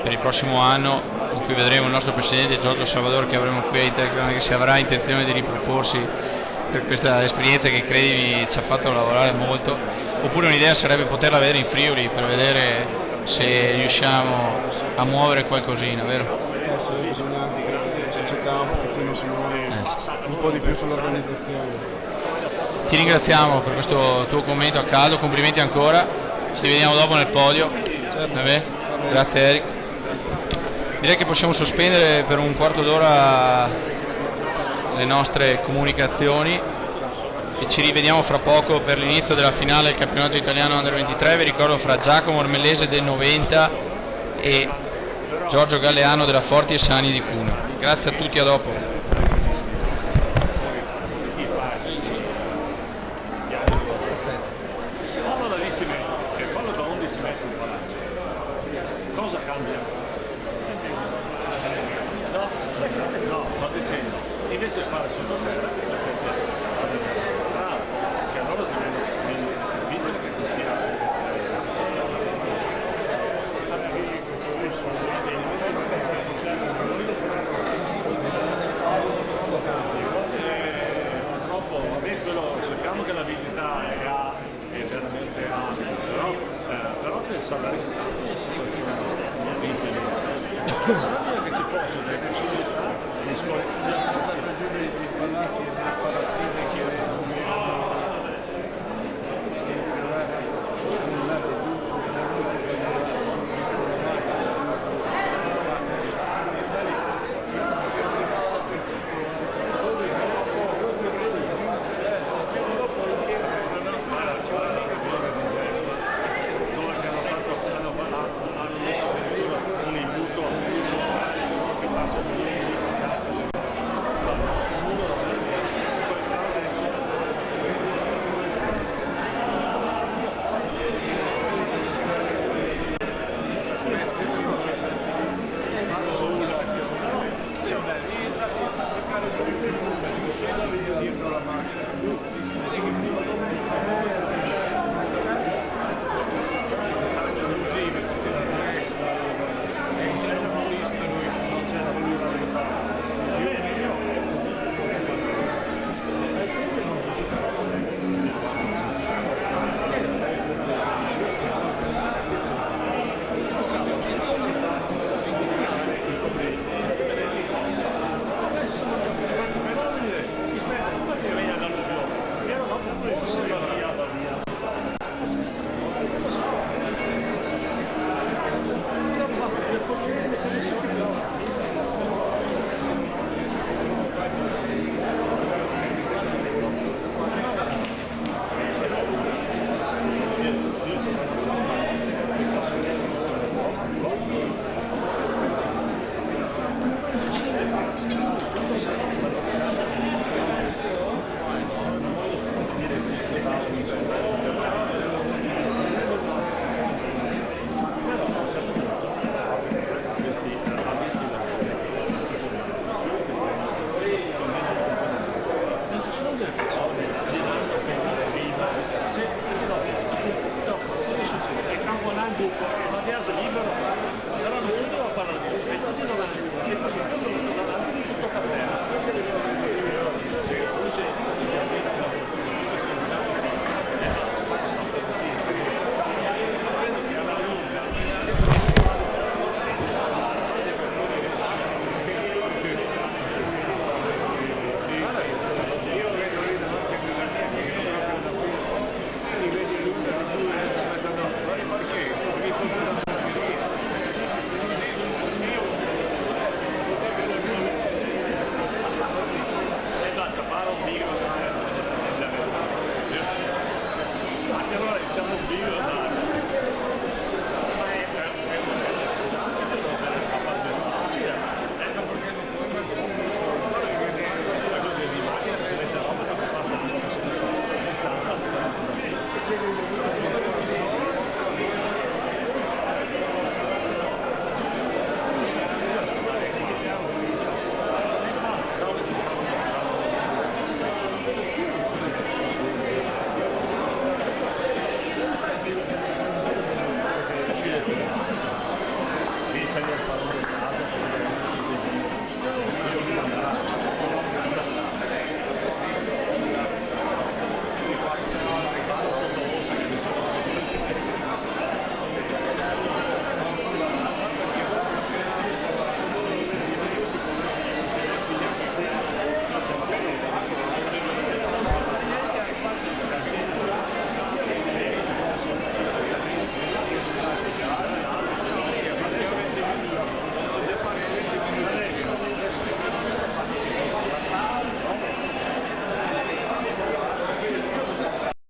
per il prossimo anno, in cui vedremo il nostro presidente Giorgio Salvador, che avremo qui a Italia, che se avrà intenzione di riproporsi per questa esperienza che credimi ci ha fatto lavorare molto, oppure un'idea sarebbe poterla vedere in Friuli per vedere se riusciamo a muovere qualcosina, vero? Sì, bisogna la società un pochettino si muove un po' di più sull'organizzazione. Ti ringraziamo per questo tuo commento a caldo, complimenti ancora, ci vediamo dopo nel podio. Certo. Vabbè. Grazie Eric. Direi che possiamo sospendere per un quarto d'ora le nostre comunicazioni e ci rivediamo fra poco per l'inizio della finale del campionato italiano Under 23. Vi ricordo fra Giacomo Ormellese del 90 e Giorgio Galleano della Forti e Sani di Cuneo. Grazie a tutti, a dopo. Invece fare sottoterra, che allora si deve vigile che ci sia purtroppo vabbè, quello sappiamo che la virilità è A, è veramente A, però per salvare questa situazione